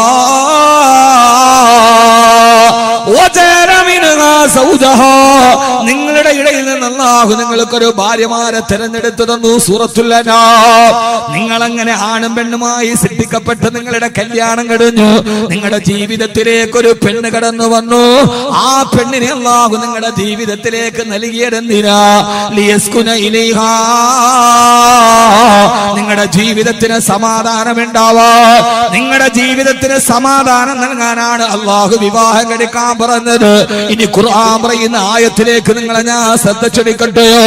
നിങ്ങളുടെ ഇടയിൽ നിന്ന് അല്ലാഹു നിങ്ങൾക്കൊരു ഭാര്യമാരെ തെരഞ്ഞെടുത്തു തന്നു. സൂറത്തുൽ അനാം. നിങ്ങളങ്ങനെ ആണും പെണ്ണുമായി സൃഷ്ടിക്കപ്പെട്ട് നിങ്ങളുടെ കല്യാണം കഴിഞ്ഞു. നിങ്ങളുടെ ജീവിതത്തിലേക്ക് ഒരു പെണ്ണ് കടന്നു വന്നു. ആ പെണ്ണിനെ അല്ലാഹു നിങ്ങളുടെ ജീവിതത്തിലേക്ക് നൽകിയതെന്തിനാ? ലിയസ്കുന ഇലൈഹാ. നിങ്ങളുടെ ജീവിതത്തിന് സമാധാനം ഉണ്ടാവാ, നിങ്ങളുടെ ജീവിതത്തിന് സമാധാനം നൽകാനാണ് അല്ലാഹു വിവാഹം കഴിക്കാൻ പറഞ്ഞത്. ഇനി ഖുർആൻ പറയുന്ന ആയത്തിലേക്ക് നിങ്ങളെ ഞാൻ ശ്രദ്ധ ക്ഷണിക്കട്ടെയോ?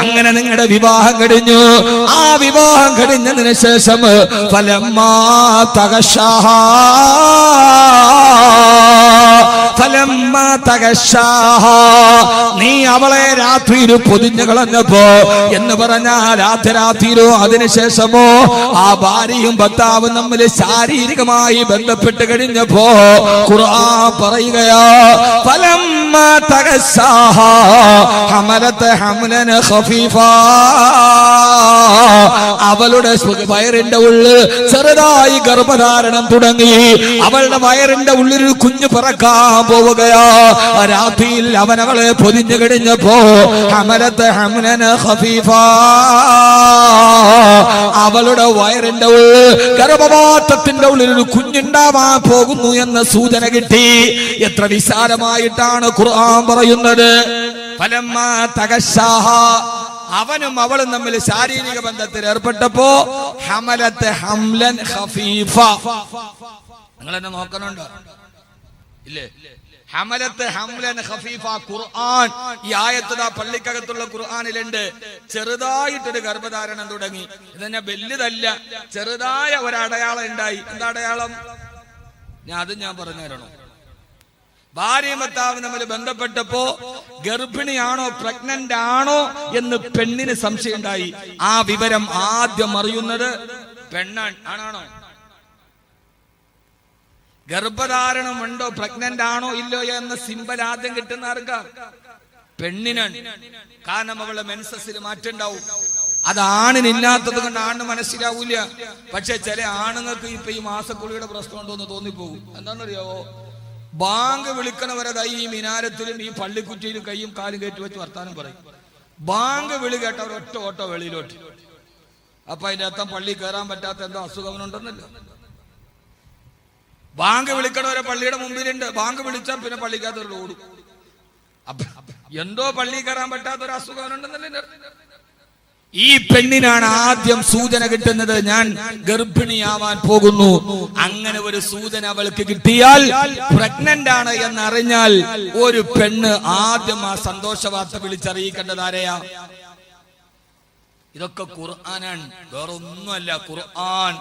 അങ്ങനെ നിങ്ങളുടെ വിവാഹം കഴിഞ്ഞു. ആ വിവാഹം കഴിഞ്ഞതിന് ശേഷം ഫലമ്മാ തഗശാഹാ ഫലമ്മാ തഗശാഹാ, നീ അവളെ രാത്രിയിൽ പൊതിഞ്ഞു കളഞ്ഞപ്പോ എന്ന് പറഞ്ഞാൽ രാത്രിയിലോ അതിനുശേഷമോ ആ ഭാര്യയും ഭർത്താവും തമ്മിൽ ശാരീരികമായി ബന്ധപ്പെട്ട് കഴിഞ്ഞപ്പോ ഖുർആൻ പറയുകയാ ഫലമ്മാ തഗശാഹാ ഹമലത് ഹംലൻ ഖഫീഫാ, അവളുടെ വയറിന്റെ ഉള്ളിൽ ചെറുതായി ഗർഭധാരണം തുടങ്ങി. അവളുടെ വയറിന്റെ ഉള്ളിൽ ഒരു കുഞ്ഞ് പിറക്കാൻ പോവുകയാ. രാത്രിയിൽ അവൻ അവളെ പൊതിഞ്ഞു കഴിഞ്ഞപ്പോ ഹമലത്ത് ഹംലൻ ഖഫീഫാ, അവളുടെ വയറിന്റെ ഉള്ളിൽ ഗർഭപാത്രത്തിന്റെ ഉള്ളിൽ ഒരു കുഞ്ഞുണ്ടാവാൻ പോകുന്നു എന്ന സൂചന കിട്ടി. എത്ര വിശാലമായിട്ടാണ് ഖുർആൻ പറയുന്നത്. ഫലമ്മാ തഗശാഹാ, അവനും അവളും തമ്മിൽ ശാരീരിക ബന്ധത്തിൽ ഏർപ്പെട്ടപ്പോ ഹമലത്ത് ഹംലൻ ഖഫീഫ. നിങ്ങൾ എന്നെ നോക്കണുണ്ടോ ഇല്ലേ? ഹമലത്ത് ഹംലൻ ഖഫീഫ. ഖുർആൻ ഈ ആയത്ത് പള്ളിക്കകത്തുള്ള ഖുർആനിലുണ്ട്. ചെറുതായിട്ടൊരു ഗർഭധാരണം തുടങ്ങി. ഇതന്നെ വലുതല്ല, ചെറുതായ ഒരടയാളം ഉണ്ടായി. എന്താ അടയാളം? ഞാൻ പറഞ്ഞു തരണോ? ഭാര്യയും ഭർത്താവും തമ്മിൽ ബന്ധപ്പെട്ടപ്പോ ഗർഭിണിയാണോ പ്രഗ്നന്റ് ആണോ എന്ന് പെണ്ണിന് സംശയം ഉണ്ടായി. ആ വിവരം ആദ്യം അറിയുന്നത് ആണാണോ? ഗർഭധാരണം ഉണ്ടോ, പ്രഗ്നന്റ് ആണോ ഇല്ലയോ എന്ന സിമ്പൽ ആദ്യം കിട്ടുന്ന ആർക്കാ? പെണ്ണിനാണ്. കാരണം അവളുടെ മെൻസസിൽ മാറ്റം ഉണ്ടാവും. അത് ആണിനില്ലാത്തത് കൊണ്ട് ആണിന് മനസ്സിലാവൂല. പക്ഷെ ചില ആണുങ്ങൾക്ക് ഇപ്പൊ ഈ മാസക്കുളിയുടെ പ്രശ്നം ഉണ്ടോ എന്ന് തോന്നിപ്പോകും. എന്താണെന്നറിയാവോ? ബാങ്ക് വിളിക്കണവരതായി ഈ മിനാരത്തിലും ഈ പള്ളിക്കുറ്റിയിലും കൈയും കാലും കയറ്റി വെച്ച് വർത്താനം പറയും. ബാങ്ക് വിളി കേട്ടവർ ഒറ്റ ഓട്ടോ വെളിയിലോട്ട്. അപ്പൊ അതിന്റെ അർത്ഥം പള്ളി കയറാൻ പറ്റാത്ത എന്തോ അസുഖങ്ങളുണ്ടെന്നല്ല. ബാങ്ക് വിളിക്കണവരെ പള്ളിയുടെ മുമ്പിലുണ്ട്. ബാങ്ക് വിളിച്ചാൽ പിന്നെ പള്ളിക്കകത്ത് ഓടും. അപ്പൊ എന്തോ പള്ളി കയറാൻ പറ്റാത്ത ഒരു അസുഖങ്ങളുണ്ടെന്നല്ലേ. ഈ പെണ്ണിനാണ് ആദ്യം സൂചന കിട്ടുന്നത്, ഞാൻ ഗർഭിണിയാവാൻ പോകുന്നു. അങ്ങനെ ഒരു സൂചന അവൾക്ക് കിട്ടിയാൽ പ്രഗ്നന്റ് ആണ് എന്നറിഞ്ഞാൽ ഒരു പെണ്ണ് ആദ്യം ആ സന്തോഷ വാർത്ത വിളിച്ചറിയിക്കേണ്ടത് ആരെയാ? ഇതൊക്കെ ഖുർആനാണ്, വേറെ ഒന്നുമല്ല. ഖുർആൻ,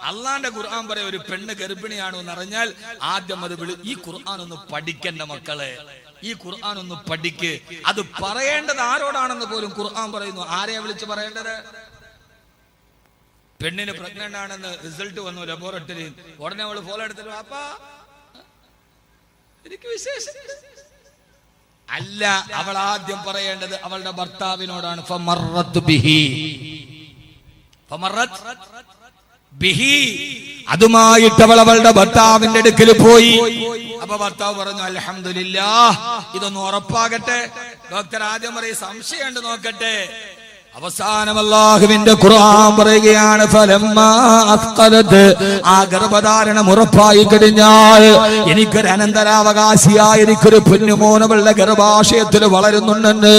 അള്ളാന്റെ ഖുർആൻ പറയാം ഒരു പെണ്ണ് ഗർഭിണിയാണോ എന്നറിഞ്ഞാൽ ആദ്യം അത് ഈ ഖുർആൻ ഒന്ന് പഠിക്കണ്ട മക്കളെ. ഈ ഖുർആൻ ഒന്ന് പഠിക്ക്. അത് പറയേണ്ടത് ആരോടാണെന്ന് പോലും ഖുർആൻ പറയുന്നു. ആരെയാ വിളിച്ച് പറയേണ്ടത്? പെണ്ണിന് പ്രഗ്നന്റ് ആണെന്ന് റിസൾട്ട് വന്നു ലബോറട്ടറിയിൽ. ഉടനെ അവള് ഫോളോ എടുത്തിട്ട് അപ്പാ എനിക്ക് വിശേഷം അല്ല. അവൾ ആദ്യം പറയേണ്ടത് അവളുടെ ഭർത്താവിനോടാണ്. ഫമറത്ത് ബിഹി, ഫമറത്ത് ബിഹി, അതുമായിട്ട് അവൾ അവളുടെ ഭർത്താവിന്റെ അടുക്കൽ പോയി. അപ്പൊ ഭർത്താവ് പറഞ്ഞു അൽഹംദുലില്ലാഹ്, ഇതൊന്ന് ഉറപ്പാകട്ടെ. ഡോക്ടർ ആദ്യം പറയും സംശയമുണ്ട് നോക്കട്ടെ. അവസാനം അല്ലാഹുവിന്റെ ഖുർആൻ പറയുകയാണ് ഫലമ്മാ അസ്ഖലത്, ആ ഗർഭധാരണം ഉറപ്പായി കഴിഞ്ഞാൽ എനിക്കൊരു അനന്തരാവകാശിയായ എനിക്കൊരു പൊന്നുമോനവളുടെ ഗർഭാശയത്തിൽ വളരുന്നുണ്ടെന്ന്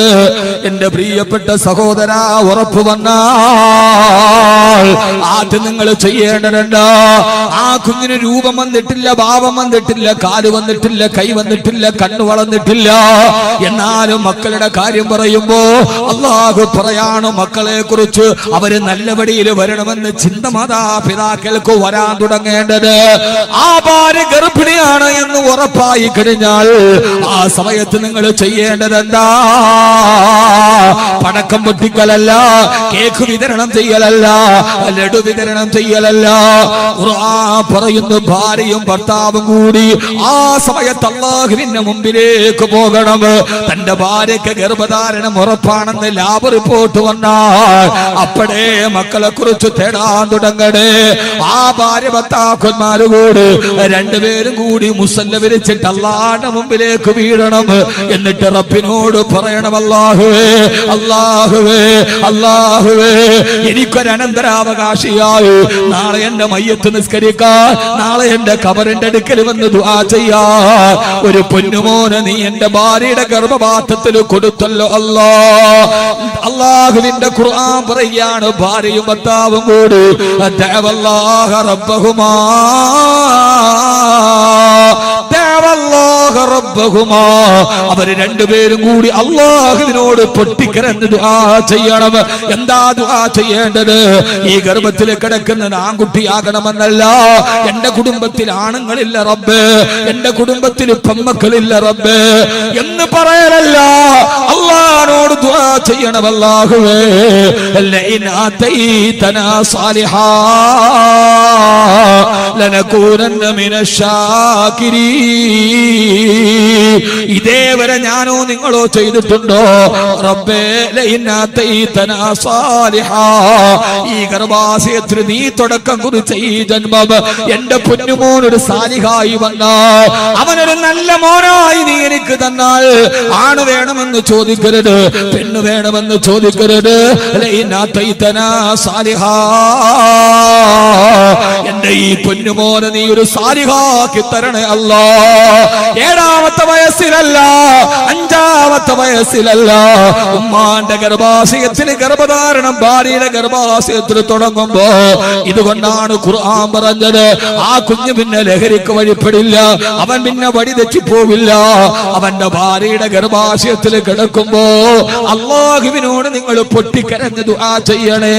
എന്റെ പ്രിയപ്പെട്ട സഹോദര ഉറപ്പ് വന്നാൽ ആദ്യം നിങ്ങൾ ചെയ്യേണ്ടതുണ്ട്. ആ കുഞ്ഞിന് രൂപം വന്നിട്ടില്ല, ഭാവം വന്നിട്ടില്ല, കാല് വന്നിട്ടില്ല, കൈ വന്നിട്ടില്ല, കണ്ണു വളർന്നിട്ടില്ല. എന്നാലും മക്കളുടെ കാര്യം പറയുമ്പോ അല്ലാഹു പറയാണ് മക്കളെ കുറിച്ച് അവര് നല്ല വഴിയിൽ വരണമെന്ന് ചിന്ത മാതാപിതാക്കൾക്ക് വരാൻ തുടങ്ങേണ്ടത്. ആ ഭാര്യ ഗർഭിണിയാണ് എന്ന് ഉറപ്പായി കഴിഞ്ഞാൽ ആ സമയത്ത് നിങ്ങൾ ചെയ്യേണ്ടത് എന്താ? പടക്കം പൊട്ടിക്കലല്ല, കേക്ക് വിതരണം ചെയ്യലല്ല, ലഡു വിതരണം ചെയ്യലല്ല. ഖുർആൻ പറയുന്നു ഭാര്യയും ഭർത്താവും കൂടി ആ സമയത്ത് അല്ലാഹുവിന്റെ മുമ്പിലേക്ക് പോകണം. തന്റെ ഭാര്യക്ക് ഗർഭധാരണം ഉറപ്പാണെന്ന് ലാബ് റിപ്പോർട്ട് വന്നാൽ അപ്പോഴേ മക്കളെ കുറിച്ച് തേടാൻ തുടങ്ങണേ. ആ ഭാര്യ ഭർത്താക്കന്മാരുകൂടി രണ്ടുപേരും കൂടി മുസല്ല വിരിച്ചിട്ട് അല്ലാഹുവിന്റെ മുമ്പിലേക്ക് വീഴണം. എന്നിട്ട് റബ്ബിനോട് പറയണം അല്ലാഹുവേ, അല്ലാഹുവേ, അല്ലാഹുവേ, എനിക്കൊരു അനന്തരാവകാശിയായി നാളെ എന്റെ മയ്യത്ത് നിസ്കരിക്കാൻ, നാളെ എന്റെ ഖബറിന്റെ അടുക്കൽ വന്ന് ദുആ ചെയ്യാൻ ഒരു പൊന്നുമോനെ നീ എന്റെ ഭാര്യയുടെ ഗർഭപാത്രത്തിൽ കൊടുത്തല്ലോ അല്ലാ. അല്ലാഹുവിന്റെ ഖുർആൻ പറയുകയാണ് ഭാര്യയും ഭർത്താവും കൂടി ദഅവല്ലാഹ റബ്ബഹുമാ, ദഅവല്ലാഹ റബ്ബഹുമാ, അവർ രണ്ടുപേരും കൂടി അല്ലാഹുവിനോട് പൊട്ടിക്കരഞ്ഞ് ദുആ ചെയ്യണം. എന്താ ദുആ ചെയ്യേണ്ടത്? ഈ ഗർഭത്തിൽ കിടക്കുന്നത് ആൺകുട്ടിയാകണമെന്നല്ല. എന്റെ കുടുംബത്തിൽ ആണുങ്ങളില്ല റബ്ബേ, എന്റെ കുടുംബത്തിൽ പെൺമക്കളില്ല റബ്ബേ എന്ന് പറയലല്ല, അല്ലാഹുവോട് ദുആ ചെയ്യണം. അല്ലാഹുവേ ലഇൻ ആതൈതനാ സാലിഹാ ലനകൂനന്ന മിനശ്ശാകിരീൻ. ഇതേവരെ ഞാനോ നിങ്ങളോ ചെയ്തിട്ടുണ്ടോ? റബ്ബേ ലഇൻ ആതൈതനാ സാലിഹാ, ഈ ഗർഭാശയത്തിൽ നീ തുടക്കം കുറിച്ച ഈ ജന്മം എന്റെ പൊന്നുമോൻ ഒരു സാലിഹായി വന്നാൽ, അവനൊരു നല്ല മോനായി നീ എനിക്ക് തന്നാൽ, ആണ് വേണമെന്ന് ചോദിക്കരുത്, പെണ്ണ് വേണമെന്ന് ചോദിക്കരുത്. ലഇൻ ആതൈതനാ സാലിഹാ, എന്റെ ഈ പൊന്നുമോനെ നീ ഒരു സാലിഹാക്കി തരണേ അല്ലാ. 7ാമത്തെ വയസ്സിലല്ല, 5ാമത്തെ വയസ്സിലല്ല, ഉമ്മാന്റെ ഗർഭാശയത്തിൽ ഗർഭധാരണം ഭാര്യയുടെ ഗർഭാശയത്തിൽ തുടങ്ങുമ്പോ ഇതുകൊണ്ടാണ് ഖുർആൻ പറഞ്ഞത്, ആ കുഞ്ഞ് പിന്നെ ലഹരിക്ക് വഴിപ്പെടില്ല, അവൻ പിന്നെ വഴി തെറ്റിപ്പോവില്ല. അവന്റെ ഭാര്യയുടെ ഗർഭാശയത്തിൽ കിടക്കുമ്പോ അല്ലാഹുവിനോട് നിങ്ങൾ പൊട്ടിക്കരഞ്ഞ് ദുആ ചെയ്യണേ.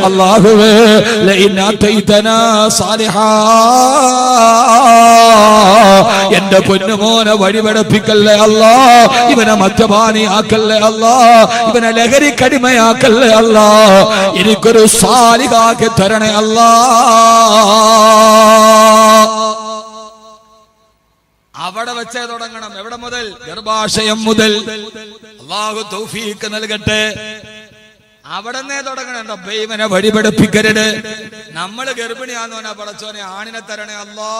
അല്ലാഹുവേ ലഇൻ ആതൈതനാ സാലിഹാ, എന്റെ പൊന്നുമോനെ വഴിപഠിപ്പിക്കല്ലേ അല്ലാ, ഇവനെ മദ്യപാനിയാക്കല്ലേ അല്ലാ, ഇവനെ ലഹരിക്കടിമയാക്കല്ലേ അല്ലാ, എനിക്കൊരു സാലിഹാക്കി തരണേ അല്ലാ. അവിടെ വെച്ചേ തുടങ്ങണം. എവിടെ മുതൽ? ഗർഭാശയം മുതൽ. അല്ലാഹു തൗഫീഖ് നൽകട്ടെ. അവിടെന്നേ തുടങ്ങണം. റബ്ബേ ഇവനെ വഴിപഠിപ്പിക്കരുത്. നമ്മള് ഗർഭിണിയാന്ന് പറഞ്ഞാ പടച്ചോനെ ആണിനെ തരണേ അല്ലാ,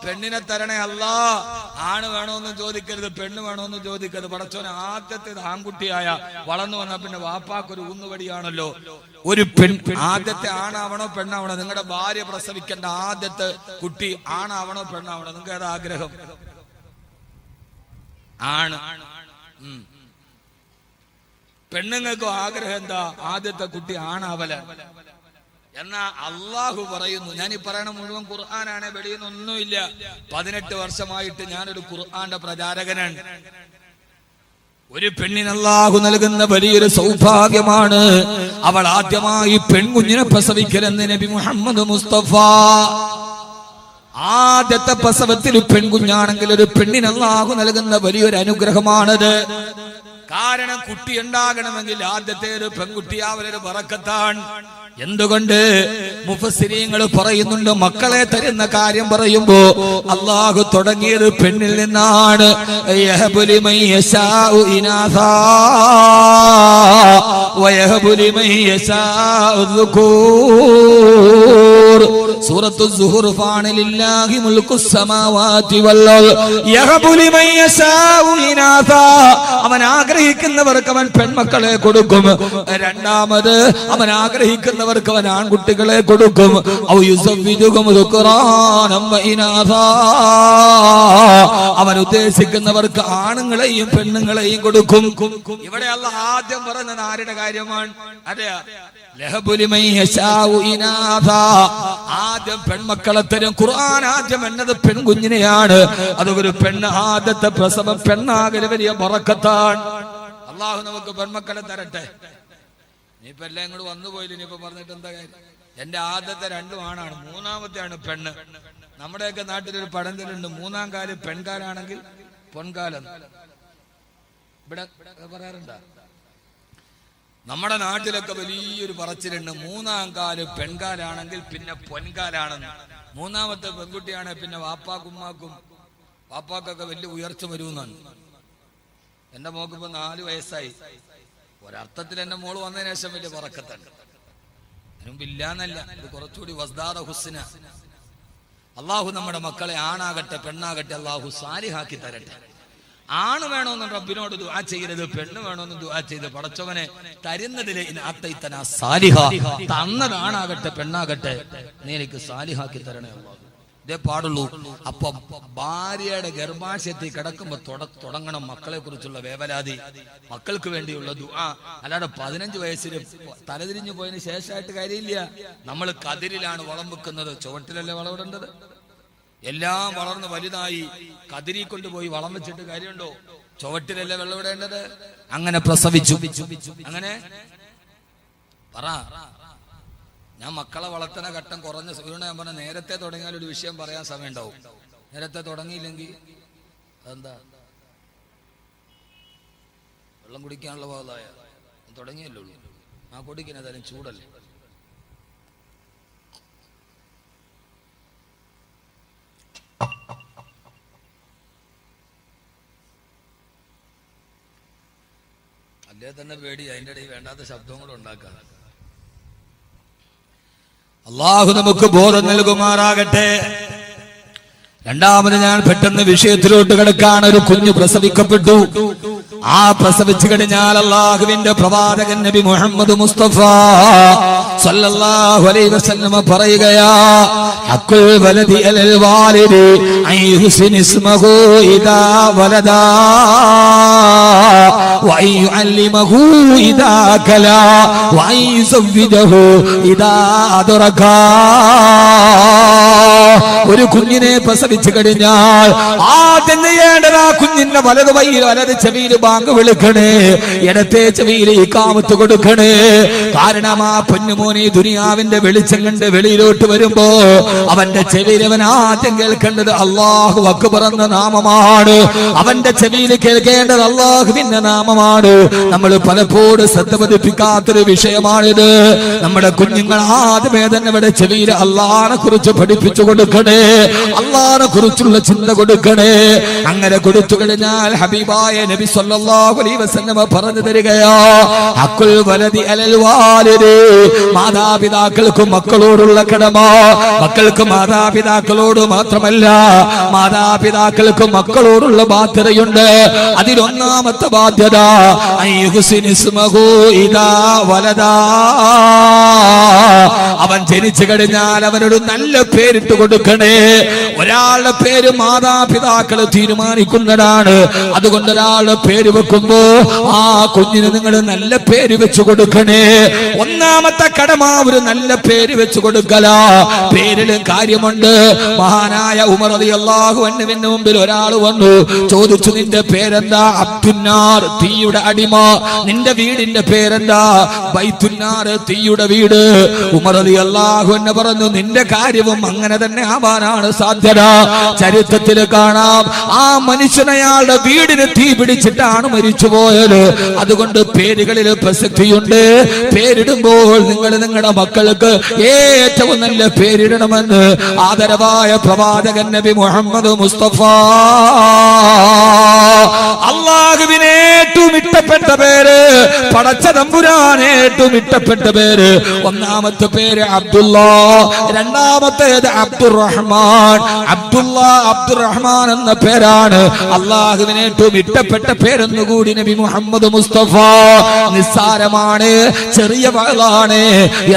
പെണ്ണിനെ തരണേ അല്ലാ. ആണ് വേണോന്ന് ചോദിക്കരുത്, പെണ്ണ് വേണോന്ന് ചോദിക്കരുത്. പടച്ചോനെ ആദ്യത്തെ ആൺകുട്ടിയായ വളർന്നു വന്ന പിന്നെ വാപ്പാക്കൊരു ഊന്നുവടിയാണല്ലോ. ഒരു ആദ്യത്തെ ആണാവണോ പെണ്ണാവണോ? നിങ്ങളുടെ ഭാര്യ പ്രസവിക്കേണ്ട ആദ്യത്തെ കുട്ടി ആണാവണോ പെണ്ണാവണോ? നിങ്ങൾക്ക് ഏതാ ആഗ്രഹം? ആണ്. പെണ്ണുങ്ങൾക്കും ആഗ്രഹം എന്താ? ആദ്യത്തെ കുട്ടി ആണാവല. എന്നാ അള്ളാഹു പറയുന്നു, ഞാൻ ഈ പറയണ മുഴുവൻ ഖുർആനാണ്, വെളിയൊന്നൊന്നുമില്ല. 18 വർഷമായിട്ട് ഞാനൊരു ഖുർആന്റെ പ്രചാരകനാണ്. ഒരു പെണ്ണിന് അല്ലാഹു നൽകുന്ന വലിയൊരു സൗഭാഗ്യമാണ്, അവൾ ആദ്യമായി പെൺകുഞ്ഞിനെ പ്രസവിക്കലെന്ന് നബി മുഹമ്മദ് മുസ്തഫ. ആദ്യത്തെ പ്രസവത്തിൽ പെൺകുഞ്ഞാണെങ്കിൽ ഒരു പെണ്ണിന് അല്ലാഹു നൽകുന്ന വലിയൊരു അനുഗ്രഹമാണത്. കാരണം കുട്ടി ഉണ്ടാകണമെങ്കിൽ ആദ്യത്തെ ഒരു പെൺകുട്ടിയാവലൊരു ബറക്കത്താണ്. എന്തുകൊണ്ട്? മുഫസ്സിരീങ്ങൾ പറയുന്നുണ്ട്, മക്കളെ തരുന്ന കാര്യം പറയുമ്പോ അല്ലാഹു തുടങ്ങിയത് പെണ്ണിൽ നിന്നാണ്. യഹബു ലിമൻ യശാഉ ഇനാസാ വയഹബു ലിമൻ യശാഉ ദുകൂർ. സൂറത്തു സുഹുർഫാണ്. ലില്ലാഹി മുൽക്കുസ് സമാവാതി വൽ അർദ് യഹബു ലിമൻ യശാഉ ഇനാസാ, അവൻ ആഗ്രഹിക്കുന്നവർക്ക് അവൻ പെൺമക്കളെ കൊടുക്കും. രണ്ടാമത് അവൻ ആഗ്രഹിക്കുന്നവർക്ക് അവൻ ആൺകുട്ടികളെ കൊടുക്കും. ഔ യുസവ്വിജുകും ദുക്റാനം വ ഇനാസാ, അവൻ ഉദ്ദേശിക്കുന്നവർക്ക് ആണുങ്ങളെയും പെണ്ണുങ്ങളെയും കൊടുക്കും. ഇവിടെ അല്ലാഹു ആദ്യം പറഞ്ഞത് ആരുടെ കാര്യമാണ്? അതെയാ, ലഹബു ലിമൻ യശാഉ ഇനാസാ, ആദ്യം പെൺമക്കളെ തരും. ഖുർആൻ ആദ്യം എന്നത് പെൺകുഞ്ഞിനെയാണ്. അതൊരു പെണ്ണ് ആദ്യത്തെ പ്രസവം പെണ്ണാകൽ വലിയ ബറക്കത്താണ്. അല്ലാഹു നമുക്ക് പെൺമക്കളെ തരട്ടെ. ഇനിയിപ്പോ എല്ലാം ഇങ്ങോട്ട് വന്നു പോയില്ല, ഇനിയിപ്പോ പറഞ്ഞിട്ട് എന്താ കാര്യം? എന്റെ ആദ്യത്തെ 2 ആണാണ്, 3ാമത്തെയാണ് പെണ്ണ്. നമ്മുടെയൊക്കെ നാട്ടിലൊരു പഴഞ്ചൊല്ലുണ്ട്, 3ാം കാല് പെൺകാലാണെങ്കിൽ പൊൻകാലം. ഇവിടെ പറയാറുണ്ടോ? നമ്മുടെ നാട്ടിലൊക്കെ വലിയൊരു പറച്ചിലുണ്ട്, 3ാം കാല് പെൺകാലാണെങ്കിൽ പിന്നെ പൊൻകാലാണെന്ന്. 3ാമത്തെ പെൺകുട്ടിയാണെങ്കിൽ പിന്നെ വാപ്പാക്കൊക്കെ വലിയ ഉയർച്ച വരുമെന്നാണ്. എന്റെ മോക്കിപ്പോ 4 വയസ്സായി. ഒരർത്ഥത്തിൽ എന്റെ മോള് വന്നതിന് ശേഷം വലിയ പറക്കത്തുണ്ട്. അതിനുമ്പില്ലാന്നല്ല, ഇത് കുറച്ചുകൂടി വസ്ദാദ ഹുസ്ന. അള്ളാഹു നമ്മുടെ മക്കളെ ആണാകട്ടെ പെണ്ണാകട്ടെ അള്ളാഹു സാലിഹാക്കി തരട്ടെ. ആണ് വേണമെന്ന് റബ്ബിനോട് ദുആ ചെയ്യരുത്, പെണ്ണ് വേണമെന്ന് ദുആ ചെയ്ത് പടച്ചവനെ തരുന്നതിലെ തന്നതാണാകട്ടെ പെണ്ണാകട്ടെ നീ എനിക്ക് സാലിഹാക്കി തരണേ അല്ലാഹു. ഇതേ പാടുള്ളൂ. അപ്പൊ ഭാര്യയുടെ ഗർഭാശയത്തിൽ കിടക്കുമ്പോ തുടങ്ങണം മക്കളെ കുറിച്ചുള്ള വേവലാതി, മക്കൾക്ക് വേണ്ടിയുള്ള ദുആ. അല്ലാതെ 15 വയസ്സിൽ തലതിരിഞ്ഞു പോയതിനു ശേഷമായിട്ട് കാര്യമില്ല. നമ്മൾ കതിരിലാണ് വളം വെക്കുന്നത്, ചുവട്ടിലല്ലേ വളമിടേണ്ടത്. എല്ലാം വളർന്ന് വലുതായി കതിരി കൊണ്ടുപോയി വളം വെച്ചിട്ട് കാര്യമുണ്ടോ? ചുവട്ടിലല്ലേ വെള്ളം ഇടേണ്ടത്? അങ്ങനെ പ്രസവിച്ചു. അങ്ങനെ പറ. ഞാൻ മക്കളെ വളർത്തുന്ന ഘട്ടം കുറഞ്ഞ ഞാൻ പറഞ്ഞ നേരത്തെ തുടങ്ങിയാൽ ഒരു വിഷയം പറയാൻ സമയം ഉണ്ടാവും. നേരത്തെ തുടങ്ങിയില്ലെങ്കിൽ അതെന്താ? വെള്ളം കുടിക്കാനുള്ള ഭാഗമായ തുടങ്ങിയല്ലോ. ആ കുടിക്കുന്നതായാലും ചൂടല്ലേ. അല്ലേ തന്നെ പേടി. അതിൻ്റെ ഇടയിൽ വേണ്ടാത്ത ശബ്ദവും കൂടെ ഉണ്ടാക്കാം. അള്ളാഹു നമുക്ക് ബോധം നൽകുമാറാകട്ടെ. രണ്ടാമത് ഞാൻ പെട്ടെന്ന് വിഷയത്തിലോട്ട് കിടക്കാൻ. ഒരു കുഞ്ഞു പ്രസവിക്കപ്പെട്ടു. ആ പ്രസവിച്ചു കഴിഞ്ഞാൽ അള്ളാഹുവിന്റെ പ്രവാചകൻ നബി മുഹമ്മദ് മുസ്തഫ സല്ലല്ലാഹു അലൈഹി വസല്ലം പറയുകയാ, ഹഖുൽ വലദി അലൽ വാലിദി അയ്യുഹ്സിന ഇസ്മഹു ഇദാ വലദാ വഅയ്യുഅല്ലിമഹു ഇദാ കലാ വഅയ്യുസവ്വിജഹു ഇദാ അദ്റകാ. ഒരു കുഞ്ഞിനെ പ്രസവിച്ചു കഴിഞ്ഞാൽ ആദ്യം ചെയ്യേണ്ടത് ആ കുഞ്ഞിന്റെ വലത് വൈയിൽ വലത് ചെവിയിൽ ബാങ്ക് വിളിക്കണേ, ഇടത്തെ ചെവിയിൽ ഇഖാമത്ത് കൊടുക്കണേ. കാരണം ആ പൊന്നുമോനെ ദുനിയാവിന്റെ വെളിച്ചം കണ്ട് വെളിയിലോട്ട് വരുമ്പോ അവന്റെ ചെവിയിൽ അവൻ ആദ്യം കേൾക്കേണ്ടത് അല്ലാഹു അക്ബർ എന്ന നാമമാണ്. അവന്റെ ചെവിയിൽ കേൾക്കേണ്ടത് അല്ലാഹുവിന്റെ നാമമാണ്. നമ്മൾ പലപ്പോഴും ശ്രദ്ധ പതിപ്പിക്കാത്തൊരു വിഷയമാണിത്. നമ്മുടെ കുഞ്ഞുങ്ങൾ ആദ്യമേ തന്നെ ഇവിടെ ചെവിയിൽ അല്ലാഹനെ കുറിച്ച് പഠിപ്പിച്ചു കൊടുക്കണേ, അല്ലാഹനെ കുറിച്ചുള്ള ചിന്ത കൊടുക്കണേ. അങ്ങനെ കൊടുത്തു കഴിഞ്ഞാൽ ഹബീബായ നബി സല്ലല്ലാഹു അലൈഹി വസല്ലം പറഞ്ഞു തരികയാ, ഹഖുൽ വലദി അലൽ വാലിദി. മാതാപിതാക്കൾക്ക് മക്കളോടുള്ള കടമ മക്കൾക്ക് മാതാപിതാക്കളോട് മാത്രമല്ല, മാതാപിതാക്കൾക്ക് മക്കളോടുള്ള ബാധ്യതയുണ്ട്. അതിലൊന്നാമത്തെ ബാധ്യത അയ്യുഹ്സിന ഇസ്മഹു ഇദാ വലദാ. അവൻ ജനിച്ചു കഴിഞ്ഞാൽ അവനൊരു നല്ല പേരിട്ട് കൊടുക്കണേ. ഒരാളുടെ പേര് മാതാപിതാക്കൾ തീരുമാനിക്കുന്നതാണ്. അതുകൊണ്ട് ഒരാളുടെ പേര് വെക്കുമ്പോ ആ കുഞ്ഞിന് നിങ്ങൾ നല്ല പേര് വെച്ചു കൊടുക്കണേ. ഒന്നാമത്തെ കടമ ഒരു നല്ല പേര് വെച്ചു കൊടുക്കല. പേരിലും കാര്യമുണ്ട്. മഹാനായ ഉമർ റളിയല്ലാഹു അൻഹുവിന്റെ മുമ്പിൽ ഒരാൾ വന്നു ചോദിച്ചു, നിന്റെ പേരെന്താ? അബ്ദുന്നാർ, തീയുടെ അടിമ. നിന്റെ വീടിന്റെ പേരെന്താ? ബൈത്തുന്നാർ, തീയുടെ വീട്. ഉമർ റളിയല്ലാഹു അൻഹു പറഞ്ഞു, നിന്റെ കാര്യവും അങ്ങനെ തന്നെ ആവാനാണ് സാധ്യത. ചരിത്രത്തിൽ കാണാം, ആ മനുഷ്യനയാളുടെ വീടിന് തീ പിടിച്ചിട്ടാണ് മരിച്ചുപോയത്. അതുകൊണ്ട് പേരുകളിൽ പ്രസക്തിയുണ്ട്. പേരിടുമ്പോൾ നിങ്ങൾ നിങ്ങളുടെ മക്കൾക്ക് ഏറ്റവും നല്ല പേരിടണമെന്ന് ആദരവായ പ്രവാചകൻ നബി മുഹമ്മദ് മുസ്തഫ. അള്ളാഹുവിന് ഏറ്റവും ഇഷ്ടപ്പെട്ട പേര്, പടച്ച തമ്പുരാൻ ഏറ്റവും ഇഷ്ടപ്പെട്ട പേര്, ഒന്നാമത്തെ പേര് അബ്ദുള്ള, രണ്ടാമത്തേത് അബ്ദുറഹ്മാൻ. അബ്ദുറഹ്മാൻ എന്ന പേരാണ് അള്ളാഹുവിന് ഏറ്റവും ഇഷ്ടപ്പെട്ട പേരെന്നുകൂടി നബി മുഹമ്മദ് മുസ്തഫ. നിസ്സാരമാണ്, ചെറിയ വഴലാണ്.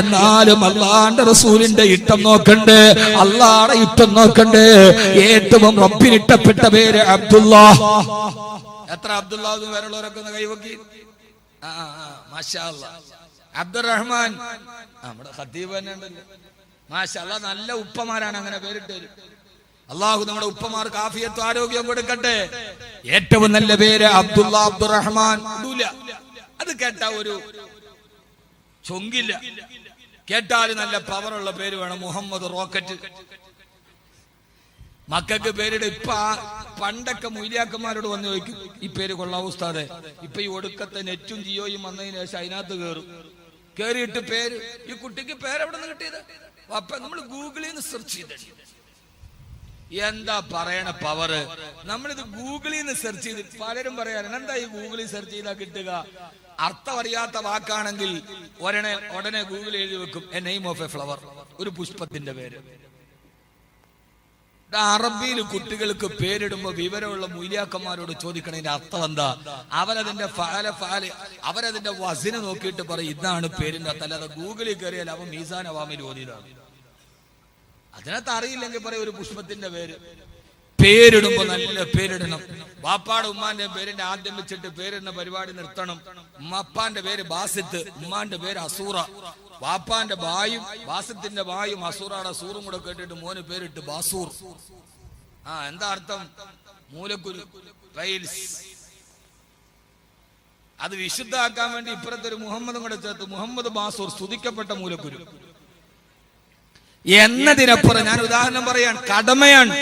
എന്നാലും അള്ളാന്റെ റസൂലിന്റെ ഇഷ്ടം നോക്കണ്ട്, അള്ളാടെ ഇഷ്ടം നോക്കണ്ട്. ഏറ്റവും റബ്ബിന് ഇഷ്ടപ്പെട്ട പേര് അബ്ദുള്ള. എത്ര അബ്ദുള്ള പേരുള്ളവരൊക്കെ ഒന്ന് കൈവക്കി. മാഷാ അല്ലാഹ്. അബ്ദുറഹ്മാൻ നമ്മുടെ ഖതീബ് തന്നെ ഉണ്ടല്ലോ. മാഷാ അല്ലാഹ്. നല്ല ഉപ്പമാരാണ് അങ്ങനെ പേരിട്ടത്. അള്ളാഹു നമ്മുടെ ഉപ്പമാർക്ക് ആഫിയത്തും ആരോഗ്യം കൊടുക്കട്ടെ. ഏറ്റവും നല്ല പേര് അബ്ദുള്ള, അബ്ദുറഹ്മാൻ. അത് കേട്ടാ ഒരു ചൊങ്കില്ല, കേട്ടാല് നല്ല പവറുള്ള പേര് വേണം. മുഹമ്മദ് റോക്കറ്റ്. മക്കൾക്ക് പേരിടെ ഇപ്പൊ പണ്ടൊക്കെ മൊയ്ലിയാക്കന്മാരോട് വന്ന് ചോദിക്കും, ഈ പേര് കൊള്ളാം ഉസ്താദെ. ഇപ്പൊ ഈ ഒടുക്കത്തെ നെറ്റും ജിയോയും വന്നതിന് ശേഷം അതിനകത്ത് കേറിയിട്ട് പേര്, ഈ കുട്ടിക്ക് പേരെവിടെ നിന്ന് കിട്ടിയത്? അപ്പൊ നമ്മൾ ഗൂഗിളിൽ നിന്ന് സെർച്ച് ചെയ്തിട്ട് എന്താ പറയണ പവറ്. നമ്മളിത് ഗൂഗിളിൽ നിന്ന് സെർച്ച് ചെയ്ത് പലരും പറയാറുണ്ട്, എന്താ ഈ ഗൂഗിളിൽ സെർച്ച് ചെയ്താൽ കിട്ടുക? അർത്ഥം അറിയാത്ത വാക്കാണെങ്കിൽ ഉടനെ ഗൂഗിളിൽ എഴുതി വെക്കും A name of A flower, ഒരു പുഷ്പത്തിന്റെ പേര്. അറബിയിൽ കുട്ടികൾക്ക് പേരിടുമ്പോ വിവരമുള്ള മൂല്യാക്കന്മാരോട് ചോദിക്കണതിന്റെ അർത്ഥം എന്താ? അവരതിന്റെ വസിന് നോക്കിയിട്ട് പറയും ഇതാണ് പേരിന്റെ അർത്ഥം. അല്ലാതെ ഗൂഗിളിൽ കയറിയാൽ അവൻ മീസാൻ അവാമിൽ ഓതിയതാണ്. അതിനകത്ത് അറിയില്ലെങ്കിൽ പറയും ഒരു പുഷ്പത്തിന്റെ പേര്. പേരിടുമ്പോ നല്ല പേരിടണം. വാപ്പാടെ ഉമ്മാന്റെ പേരിന്റെ ആദ്യം വെച്ചിട്ട് പേരിടുന്ന പരിപാടി നിർത്തണം. ഉമ്മാപ്പാന്റെ പേര് ബാസിത്ത്, ഉമ്മാന്റെ പേര് അസൂറ. വാപ്പാന്റെ ബായും ബാസിത്തിന്റെ ബായും അസൂറാടെ സൂറും കൂടെ കേട്ടിട്ട് മോന് പേരിട്ട് ബാസൂർ. എന്താ അർത്ഥം? മൂലക്കുരു, പൈൽസ്. അത് വിശുദ്ധാക്കാൻ വേണ്ടി ഇപ്പുറത്തൊരു മുഹമ്മദും കൂടെ ചേർത്ത് മുഹമ്മദ് ബാസൂർ, സ്തുതിക്കപ്പെട്ട മൂലക്കുരു എന്നതിനപ്പുറം ഞാൻ ഉദാഹരണം പറയാൻ, കടമയാണ്.